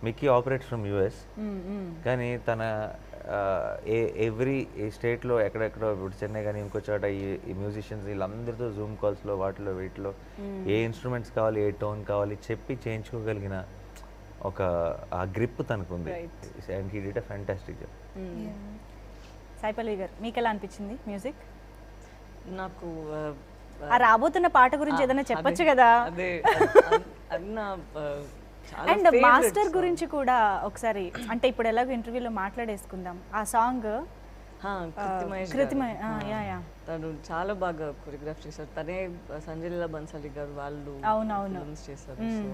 Mickey operates from US, కానీ తన ఎవ్రీ స్టేట్లో ఎక్కడెక్కడో ఇప్పుడు చెన్నై కానీ ఇంకో చోట ఈ మ్యూజిషియన్స్ వీళ్ళందరితో జూమ్ కాల్స్లో వాటిలో వీటిలో ఏ ఇన్స్ట్రుమెంట్స్ కావాలి, ఏ టోన్ కావాలి చెప్పి చేయించుకోగలిగిన ఒక ఆ గ్రిప్ తనకు ఉంది. And he did a fantastic job. Sai Pallavi గారు మీకు ఎలా అనిపించింది మ్యూజిక్? నాకు రాబోతున్న పాట గురించి ఏదైనా చెప్పొచ్చు కదా. అదే అది నా అండ్ మాస్టర్ గురించి కూడా ఒకసారి, అంటే ఇప్పుడు ఎలాగో ఇంటర్వ్యూలో మాట్లాడేసుకుందాం. ఆ సాంగ్ తను చాలా బాగా కొరియోగ్రాఫ్ చేశారు. తనే సంజయ్ లీలా బన్సాలి గారు వాళ్ళు చేశారు. సో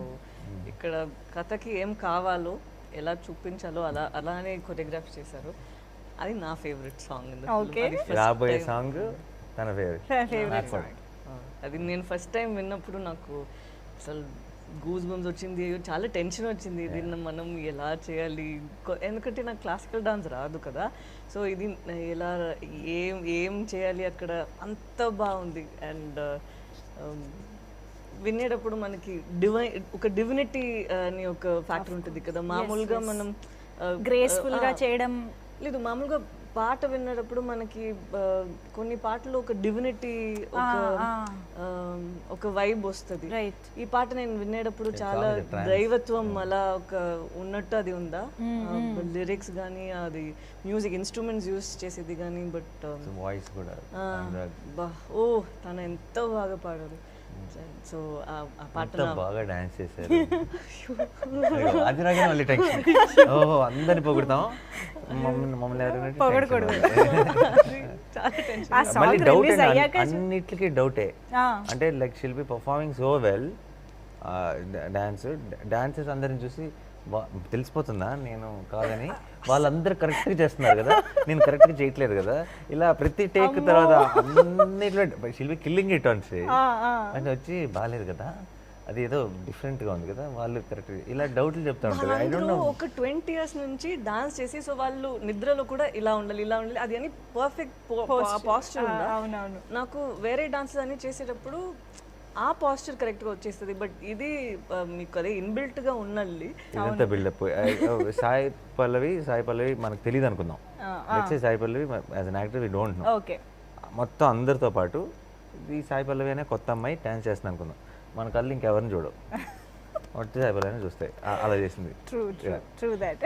ఇక్కడ కథకి ఏం కావాలో ఎలా చూపించాలో అలానే కొరియోగ్రాఫ్ చేశారు. అది నా ఫేవరెట్ సాంగ్. రాబోయే సాంగ్ తన ఫేవరెట్ సాంగ్. అది నేను ఫస్ట్ టైం విన్నప్పుడు నాకు అసలు గూస్ బంప్స్ వచ్చింది, చాలా టెన్షన్ వచ్చింది. దీన్ని మనం ఎలా చేయాలి, ఎందుకంటే నాకు క్లాసికల్ డాన్స్ రాదు కదా. సో ఇది ఎలా ఏం చేయాలి అక్కడ, అంత బాగుంది. అండ్ వినేటప్పుడు మనకి ఒక డివినిటీ అని ఒక ఫ్యాక్టర్ ఉంటుంది కదా. మామూలుగా మనం గ్రేస్ఫుల్ గా చేయడం లేదు, మామూలుగా పాట వినేటప్పుడు మనకి కొన్ని పాటలు ఒక డివినిటీ, ఒక వైబ్ వస్తుంది. ఈ పాట నేను వినేటప్పుడు చాలా దైవత్వం అలా ఒక ఉన్నట్టు అది ఉందా, లిరిక్స్ కానీ అది మ్యూజిక్ ఇన్స్ట్రుమెంట్స్ యూస్ చేసేది కానీ, బట్ వాయిస్ కూడా ఓ తను ఎంతో బాగా పాడారు. సో ఆ అంత పాటలో బాగా డాన్స్ చేశారు. అయ్యో, అది రాగానే మళ్ళీ టెన్షన్. ఓహో, అందరిని పొగుడతాం, మమ్మల్ని ఎవరైనా పొగడకూడదు. చాలా టెన్షన్. ఆ మళ్ళీ సాంగ్ డౌట్ రిలీజ్ అయ్యాక అన్నిటికీ డౌటే. ఆ, అంటే like షిల్ B performing so well, dances అందరిని చూసి తెలిసిపోతుందా నేను కాదని. వాళ్ళందరూ కరెక్ట్గా చేస్తున్నారు కదా, నేను కరెక్ట్గా చేయట్లేదు కదా, ఇలా ప్రతి టేక్ తర్వాత అన్నిట్లో she'll be killing it on stage అని వచ్చి బాగాలేదు కదా, అది ఏదో డిఫరెంట్గా ఉంది కదా, వాళ్ళు కరెక్ట్ ఇలా డౌట్లు చెప్తా ఉంటారు. ఐ డోంట్ వాళ్ళందరూ నో. ఒక 20 years నుంచి డాన్స్ చేసి, సో వాళ్ళు నిద్రలో కూడా ఇలా ఉండాలి ఇలా ఉండాలి అది అని పర్ఫెక్ట్ పాస్చర్ ఉందా. అవునవును. నాకు వేరే డాన్సెస్ అన్ని చేసేటప్పుడు ఆ పాస్చర్ కరెక్ట్గా వచ్చేస్తుంది, బట్ ఇది మీకు అదే ఇన్బిల్ట్గా ఉన్నది. ఇదంతా బిల్డప్. సాయి పల్లవి మనకు తెలియదు అనుకుందాం. Let's say Sai Pallavi as an actor we don't know. Okay. మొత్తం అందరితో పాటు ఈ సాయి పల్లవి అనే కొత్త అమ్మాయి డాన్స్ చేస్తుంది అనుకుందాం. మన కళ్ళు ఇంకెవరిని చూడవు, వచ్చి సాయి పల్లవి చూస్తాయి. అలా చేసింది. True that.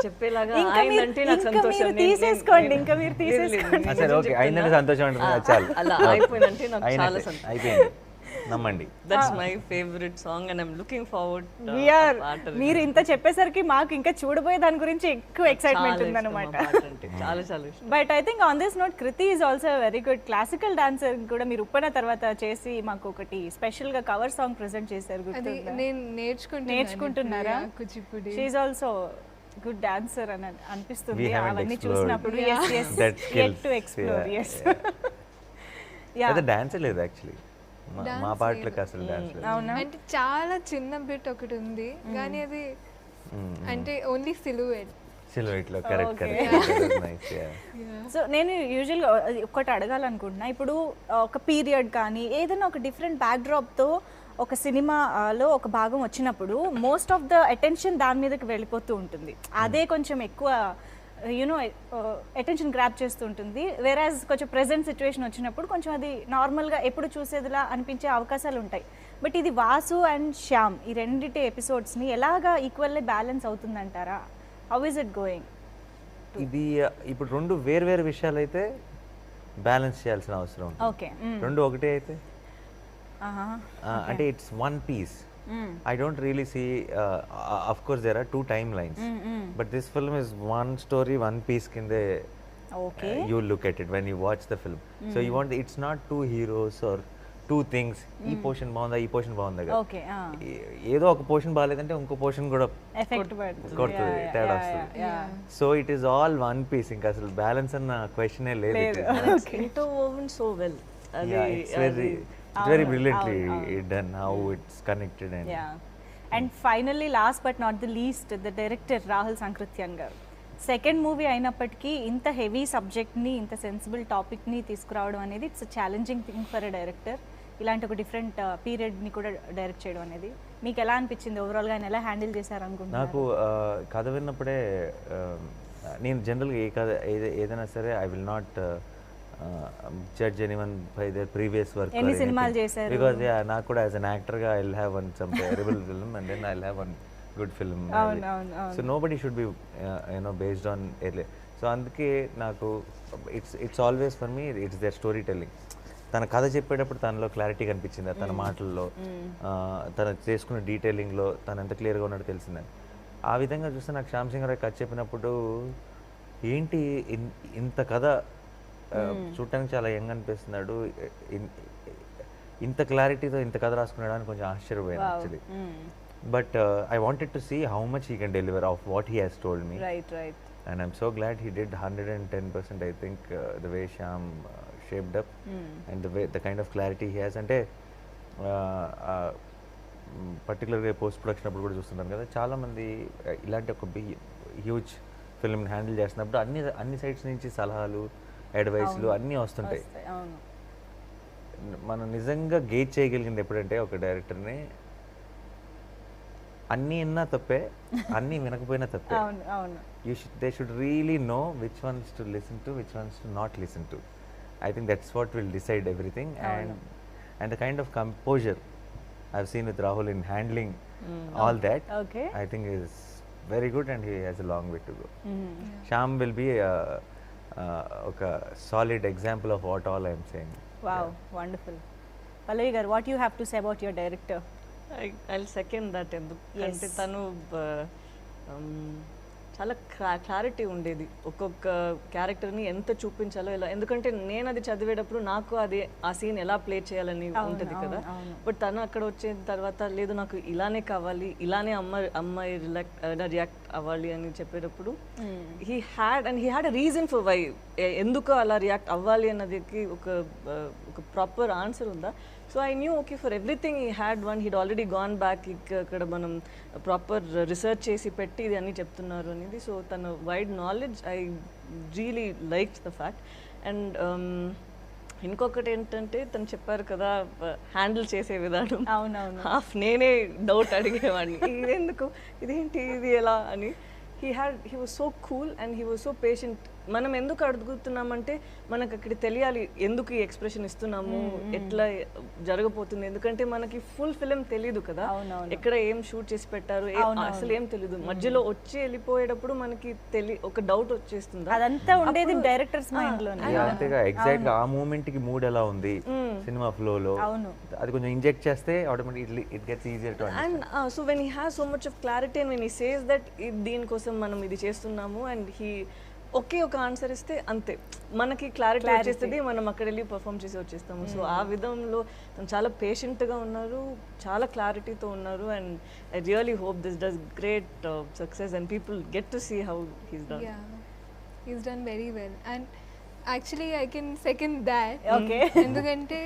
చెప్పేలాగా ఇంకా అయిందంటే నాకు ఇంకా సంతోషం. మీరు తీసేసుకోండి, ఇంకా మీరు తీసేసుకోండి. సరే, ఓకే, అయిందంటే సంతోషం ఉంటుంది, అది చాలు. అలా అయిపోయిందంటే నాకు చాలా అయినట్టే, సంతోషం. అయిపోయింది, నమ్మండి. That's my favourite song and I'm looking forward. మీరు ఇంత చెప్పేసరికి మాకు ఇంకా చూడబోయే దాని గురించి ఎక్కువ ఎక్సైట్మెంట్ ఉందన్నమాట. చాలా చాలా ఇష్టం. But I think on this note Kriti is also very good classical dancer కూడా. మీరు ఉప్పన తర్వాత చేసి మాకు ఒకటి స్పెషల్ గా కవర్ సాంగ్ ప్రెజెంట్ చేశారు, అది గుర్తుందా? నేను నేర్చుకుంటున్నారా? Kuchipudi. She is also good dancer అని అనిపిస్తుంది We haven't అవన్నీ explored చూసినప్పుడు. that skills. To explore. Yeah, yes. అదే డాన్స్ లేదు యాక్చువల్లీ, మా పాటలకు అసలు డాన్స్ లేదు. అవునా? అంటే చాలా చిన్న బిట్ ఒకటి ఉంది కానీ అది అంటే ఓన్లీ సిలువేట్. సిల్వైట్లో కరెక్ట్ నైస్. సో నేను యూజువల్గా ఒకటి అడగాలనుకుంటున్నా. ఇప్పుడు ఒక పీరియడ్ కానీ ఏదైనా ఒక డిఫరెంట్ బ్యాక్డ్రాప్తో ఒక సినిమాలో ఒక భాగం వచ్చినప్పుడు మోస్ట్ ఆఫ్ ద అటెన్షన్ దాని మీదకి వెళ్ళిపోతూ ఉంటుంది. అదే కొంచెం ఎక్కువ యూనో అటెన్షన్ గ్రాప్ చేస్తూ ఉంటుంది. వేరాజ్ కొంచెం ప్రెజెంట్ సిచ్యువేషన్ వచ్చినప్పుడు కొంచెం అది నార్మల్గా ఎప్పుడు చూసేదిలా అనిపించే అవకాశాలు ఉంటాయి. బట్ ఇది వాసు అండ్ శ్యామ్ ఈ రెండిటి ఎపిసోడ్స్ని ఎలాగా ఈక్వల్లీ బ్యాలెన్స్ అవుతుందంటారా? How is it going? ఇది ఇప్పుడు రెండు వేరు విషయాలు అయితే బ్యాలెన్స్ చేయాల్సిన అవసరం ఉంటుంది. ఓకే. రెండు ఒకటే అయితే అంటే it's one piece. I don't really see, of course there are two timelines, but this film is one story, one piece kinde. Okay. You look at it when you watch the film. So you want, it's not two heroes or two things. ఈ పోర్షన్ బాగుందా, ఈ పోర్షన్ బాగుందా కదా. ఓకే. ఏదో ఒక పోర్షన్ బాగాలేదంటే ఇంకో పోర్షన్ కూడా ఎఫెక్ట్ పడుతుంది. కొడుతుంది, తేడా వస్తుంది. So it is all one piece. ఇంకా అసలు బ్యాలెన్స్ అన్న క్వశ్చనే లేదు. Interwoven so well. It's very brilliantly done how it's connected. And and finally last but not the least the director Rahul Sankrityan గారు. సెకండ్ మూవీ అయినప్పటికీ ఇంత హెవీ సబ్జెక్ట్ని, ఇంత సెన్సిబుల్ టాపిక్ని తీసుకురావడం అనేది it's challenging thing for a director. ఇలాంటి ఒక డిఫరెంట్ పీరియడ్ని కూడా డైరెక్ట్ చేయడం అనేది మీకు ఎలా అనిపించింది? ఓవరాల్గా ఆయన ఎలా హ్యాండిల్ చేశారు అనుకుంటున్నారు? నాకు కథ విన్నప్పుడే నేను జనరల్గా ఏ కథ ఏదైనా సరే I will not judge anyone by their previous work. ఎన్ని సినిమాలు చేశారు? Because నాకు కూడా as an actor గా I'll have one some terrible film and then I'll have one good film. So nobody should be based on earlier. So అందుకే నాకు it's always for me it's their storytelling. తన కథ చెప్పేటప్పుడు తనలో క్లారిటీ కనిపించింది, తన మాటల్లో, తను చేసుకున్న డీటెయిలింగ్లో తను ఎంత క్లియర్గా ఉన్నాడో తెలిసిందని. ఆ విధంగా చూస్తే నాకు శ్యామ్ సింగ్ రాయ్ కథ చెప్పినప్పుడు ఏంటి ఇంత కథ చూడటానికి చాలా యంగ్ అనిపిస్తున్నాడు, ఇంత క్లారిటీతో ఇంత కథ రాసుకున్నాడు అని కొంచెం ఆశ్చర్యపోయాను actually. But I wanted to see how much he can deliver of what he has told me. Right. And I'm so glad he did 110%. I think the way Shyam shaped up and the kind of clarity he has. అంటే పర్టికులర్గా పోస్ట్ ప్రొడక్షన్ అప్పుడు కూడా చూస్తుంటాను కదా, చాలామంది ఇలాంటి ఒక హ్యూజ్ ఫిల్మ్ని హ్యాండిల్ చేస్తున్నప్పుడు అన్ని సైడ్స్ నుంచి సలహాలు, అడ్వైస్లు అన్నీ వస్తుంటాయి. మనం నిజంగా గేజ్ చేయగలిగింది ఎప్పుడంటే ఒక డైరెక్టర్ని అన్నీ విన్నా తప్పే, అన్నీ వినకపోయినా తప్పే. They should really know which ones to listen to, which ones to not listen to. I think that's what will decide everything. And the kind of composure I've seen with Rahul in handling all that, I think is very good and he has a long way to go. Shyam will be a solid example of what all I'm saying. Wow, wonderful. పల్లవి గారు, what you have to say about your director? I second that. ఎందుకంటే తను చాలా క్లారిటీ ఉండేది ఒక్కొక్క క్యారెక్టర్ని ఎంత చూపించాలో ఎలా. ఎందుకంటే నేను అది చదివేటప్పుడు నాకు అది ఆ సీన్ ఎలా ప్లే చేయాలని ఉంటుంది కదా. బట్ తను అక్కడ వచ్చిన తర్వాత లేదు నాకు ఇలానే కావాలి, ఇలానే అమ్మాయి రియాక్ట్ అవ్వాలి అని చెప్పేటప్పుడు he had a reason for why, ఎందుకు అలా రియాక్ట్ అవ్వాలి అన్నదికి ఒక ప్రాపర్ ఆన్సర్ ఉందా. So I knew okay for everything he had one, he'd already gone back, ఇక్కడ మనం ప్రాపర్ రీసెర్చ్ చేసి పెట్టి ఇది అన్నీ చెప్తున్నారు అనేది. సో తన wide knowledge I really like the fact. And ఇంకొకటి ఏంటంటే తను చెప్పారు కదా హ్యాండిల్ చేసే విధానం. అవునవును. హాఫ్ నేనే డౌట్ అడిగేవాడిని, ఇది ఎందుకు, ఇదేంటి, ఇది ఎలా అని. he was so cool and he was so patient. మనం ఎందుకు అడుగుతున్నామంటే మనకు అక్కడ తెలియాలి ఎందుకు ఈ ఎక్స్ప్రెషన్ ఇస్తున్నాము, ఎట్లా జరగబోతుంది. ఎందుకంటే మనకి ఫుల్ ఫిలిం తెలియదు కదా, ఎక్కడ ఏం షూట్ చేసి పెట్టారు అసలు ఏం తెలియదు. మధ్యలో వచ్చి వెళ్ళిపోయేటప్పుడు మనకి ఒక డౌట్ వచ్చేస్తుంది. అదంతా ఉండేది డైరెక్టర్స్ మైండ్ లో. అంతేగా ఎగ్జాక్ట్ గా ఆ మూమెంట్ కి మూడ్ ఎలా ఉంది సినిమా ఫ్లో లో, అది కొంచెం ఇంజెక్ట్ చేస్తే automatically it gets easier to understand. And so when he has so much of clarity and when he says that దీనికోసం మనం ఇది చేస్తున్నాము అండ్ హీ ఒకే ఒక ఆన్సర్ ఇస్తే అంతే మనకి క్లారిటీ వచ్చేస్తుంది, మనం అక్కడ వెళ్ళి పర్ఫామ్ చేసి వచ్చేస్తాము. సో ఆ విధంలో తను చాలా పేషెంట్గా ఉన్నారు, చాలా క్లారిటీతో ఉన్నారు. And I really hope this does great success and people get to see how he's done. He's done very well and actually I can second that. Okay. ఎందుకంటే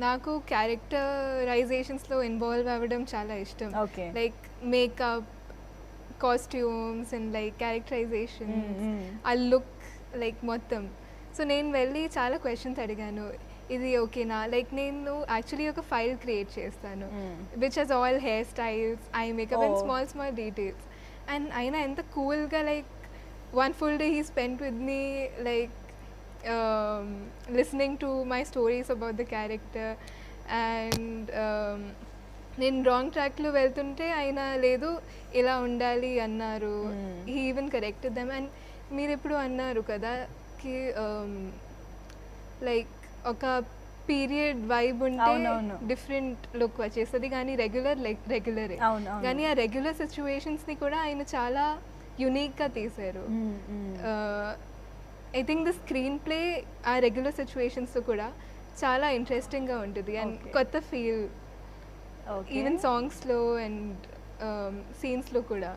నాకు క్యారెక్టరైజేషన్స్లో ఇన్వాల్వ్ అవ్వడం చాలా ఇష్టం. Like makeup, costumes and like characterisations, ఆ లుక్ లైక్ మొత్తం. సో నేను వెళ్ళి చాలా క్వశ్చన్స్ అడిగాను, ఇది ఓకేనా. లైక్ నేను యాక్చువల్లీ ఒక ఫైల్ క్రియేట్ చేస్తాను which has all hairstyles, eye makeup and small details. And అయినా ఎంత కూల్గా like one full day he spent with me like listening to my stories about the character and నేను రాంగ్ ట్రాక్లో వెళ్తుంటే ఆయన లేదు ఇలా ఉండాలి అన్నారు. He even corrected them. And మీరు ఇప్పుడు అన్నారు కదా కి లైక్ ఒక పీరియడ్ వైబ్ ఉంటే డిఫరెంట్ లుక్ వచ్చేస్తుంది, కానీ రెగ్యులరే. కానీ ఆ రెగ్యులర్ సిచ్యువేషన్స్ని కూడా ఆయన చాలా యునీక్గా తీశారు. I think the screenplay ఆ రెగ్యులర్ సిచ్యువేషన్స్తో కూడా చాలా ఇంట్రెస్టింగ్గా ఉంటుంది అండ్ కొత్త ఫీల్ ఈవెన్ సాంగ్స్లో అండ్ సీన్స్లో కూడా.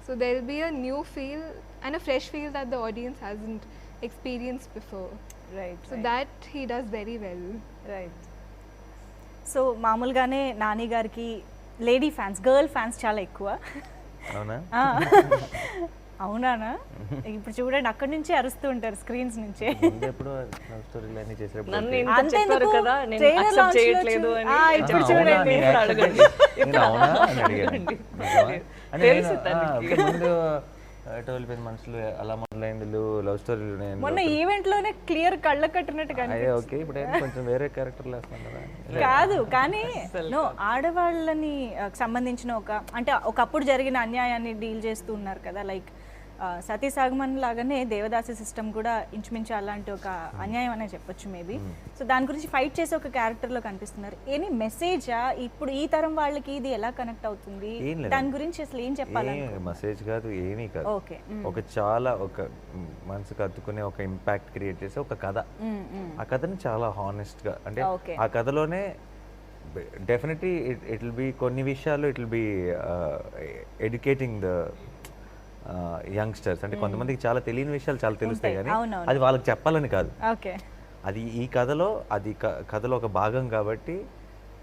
So there will be a new feel and a fresh feel that the audience hasn't experience before. Right. So that he does very well. Right. So మామూలుగానే నాని గారికి లేడీ ఫ్యాన్స్, గర్ల్ ఫ్యాన్స్ చాలా ఎక్కువ. అవునా? అవునానా? ఇప్పుడు చూడండి అక్కడి నుంచి అరుస్తూ ఉంటారు స్క్రీన్స్ నుంచే. మనుషులు అలా మొదలైండు లవ్ స్టోరీలు మొన్న ఈవెంట్ లోనే క్లియర్ కళ్ళ కట్టినట్టుగా. ఓకే, ఇప్పుడు కొంచెం వేరే క్యారెక్టర్లు వేస్తాం కదా. కాదు, కానీ ఆడవాళ్ళని సంబంధించిన అంటే ఒకప్పుడు జరిగిన అన్యాయాన్ని డీల్ చేస్తూ ఉన్నారు కదా. లైక్ సతీ సాగమన్ లాగానే దేవదాసి సిస్టమ్ కూడా ఇంచుమించు అలాంటి ఒక అన్యాయం అనే చెప్పొచ్చు మేబీ. సో దాని గురించి ఫైట్ చేసే ఒక క్యారెక్టర్లో కనిపిస్తున్నారు. ఎనీ మెసేజా ఇప్పుడు ఈ తరం వాళ్ళకి ఇది ఎలా కనెక్ట్ అవుతుంది, దాని గురించి అసలు ఏం చెప్పాలి? మెసేజ్ కాదు, ఏమీ కాదు. ఓకే, ఒక మనసుకు అత్తుకునే ఒక ఇంపాక్ట్ క్రియేట్ చేసే ఒక కథ. ఆ కథని చాలా హానెస్ట్ గా, అంటే ఆ కథలోనే డెఫినెట్లీ ఇట్ విల్ బి కొన్ని విషయాలు it will be educating the youngsters. అంటే కొంతమందికి చాలా తెలియని విషయాలు చాలా తెలుస్తాయి, కానీ అది వాళ్ళకి చెప్పాలని కాదు. అది ఈ కథలో కథలో ఒక భాగం కాబట్టి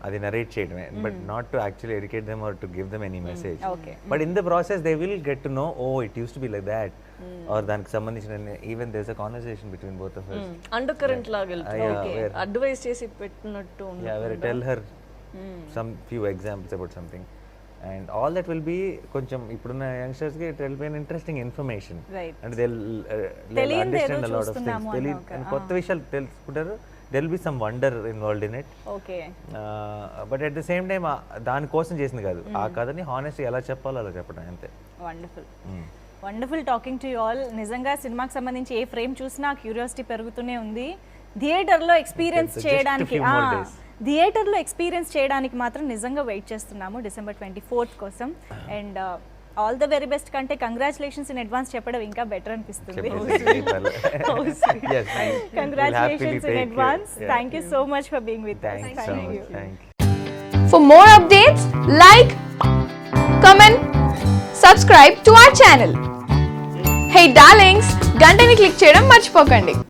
అది నరేట్ చేయడమే, but not to actually educate them or to give them any message. But in the process they will get to know, oh it used to be like that, or దానికి సంబంధించిన even there is a conversation between both of us. Undercurrent లాగా వెళ్తుంది, అడ్వైస్ చేసి పెట్టినట్టు. Tell her some few examples about something and all that will be కొంచెం ఇప్పుడున్న యంగ్స్టర్స్ కి it will be an interesting information, and they'll understand a lot of things. కొత్త విషయాలు తెలుసుకుంటారు. there will be some wonder involved in it. Okay. But at the same time దాని కోసం చేసింది కాదు, ఆ కథని హానెస్ట్గా ఎలా చెప్పాలో అలా చెప్పడం అంతే. Wonderful talking to you all. నిజంగా సినిమాకి సంబంధించి ఏ ఫ్రేమ్ చూసినా క్యూరియాసిటీ పెరుగుతూనే ఉంది. థియేటర్లో ఎక్స్పీరియన్స్ చేయడానికి థియేటర్లో ఎక్స్పీరియన్స్ చేయడానికి మాత్రం నిజంగా వెయిట్ చేస్తున్నాము December 24th కోసం. And all the very best కంటే కంగ్రాచులేషన్స్ ఇన్ అడ్వాన్స్ చెప్పడం ఇంకా బెటర్ అనిపిస్తుంది. Congratulations in advance. Thank you so much for being with us. Thank you. For more updates, like, comment, subscribe to our channel. Hey darlings, గంటని click చేయడం మర్చిపోకండి.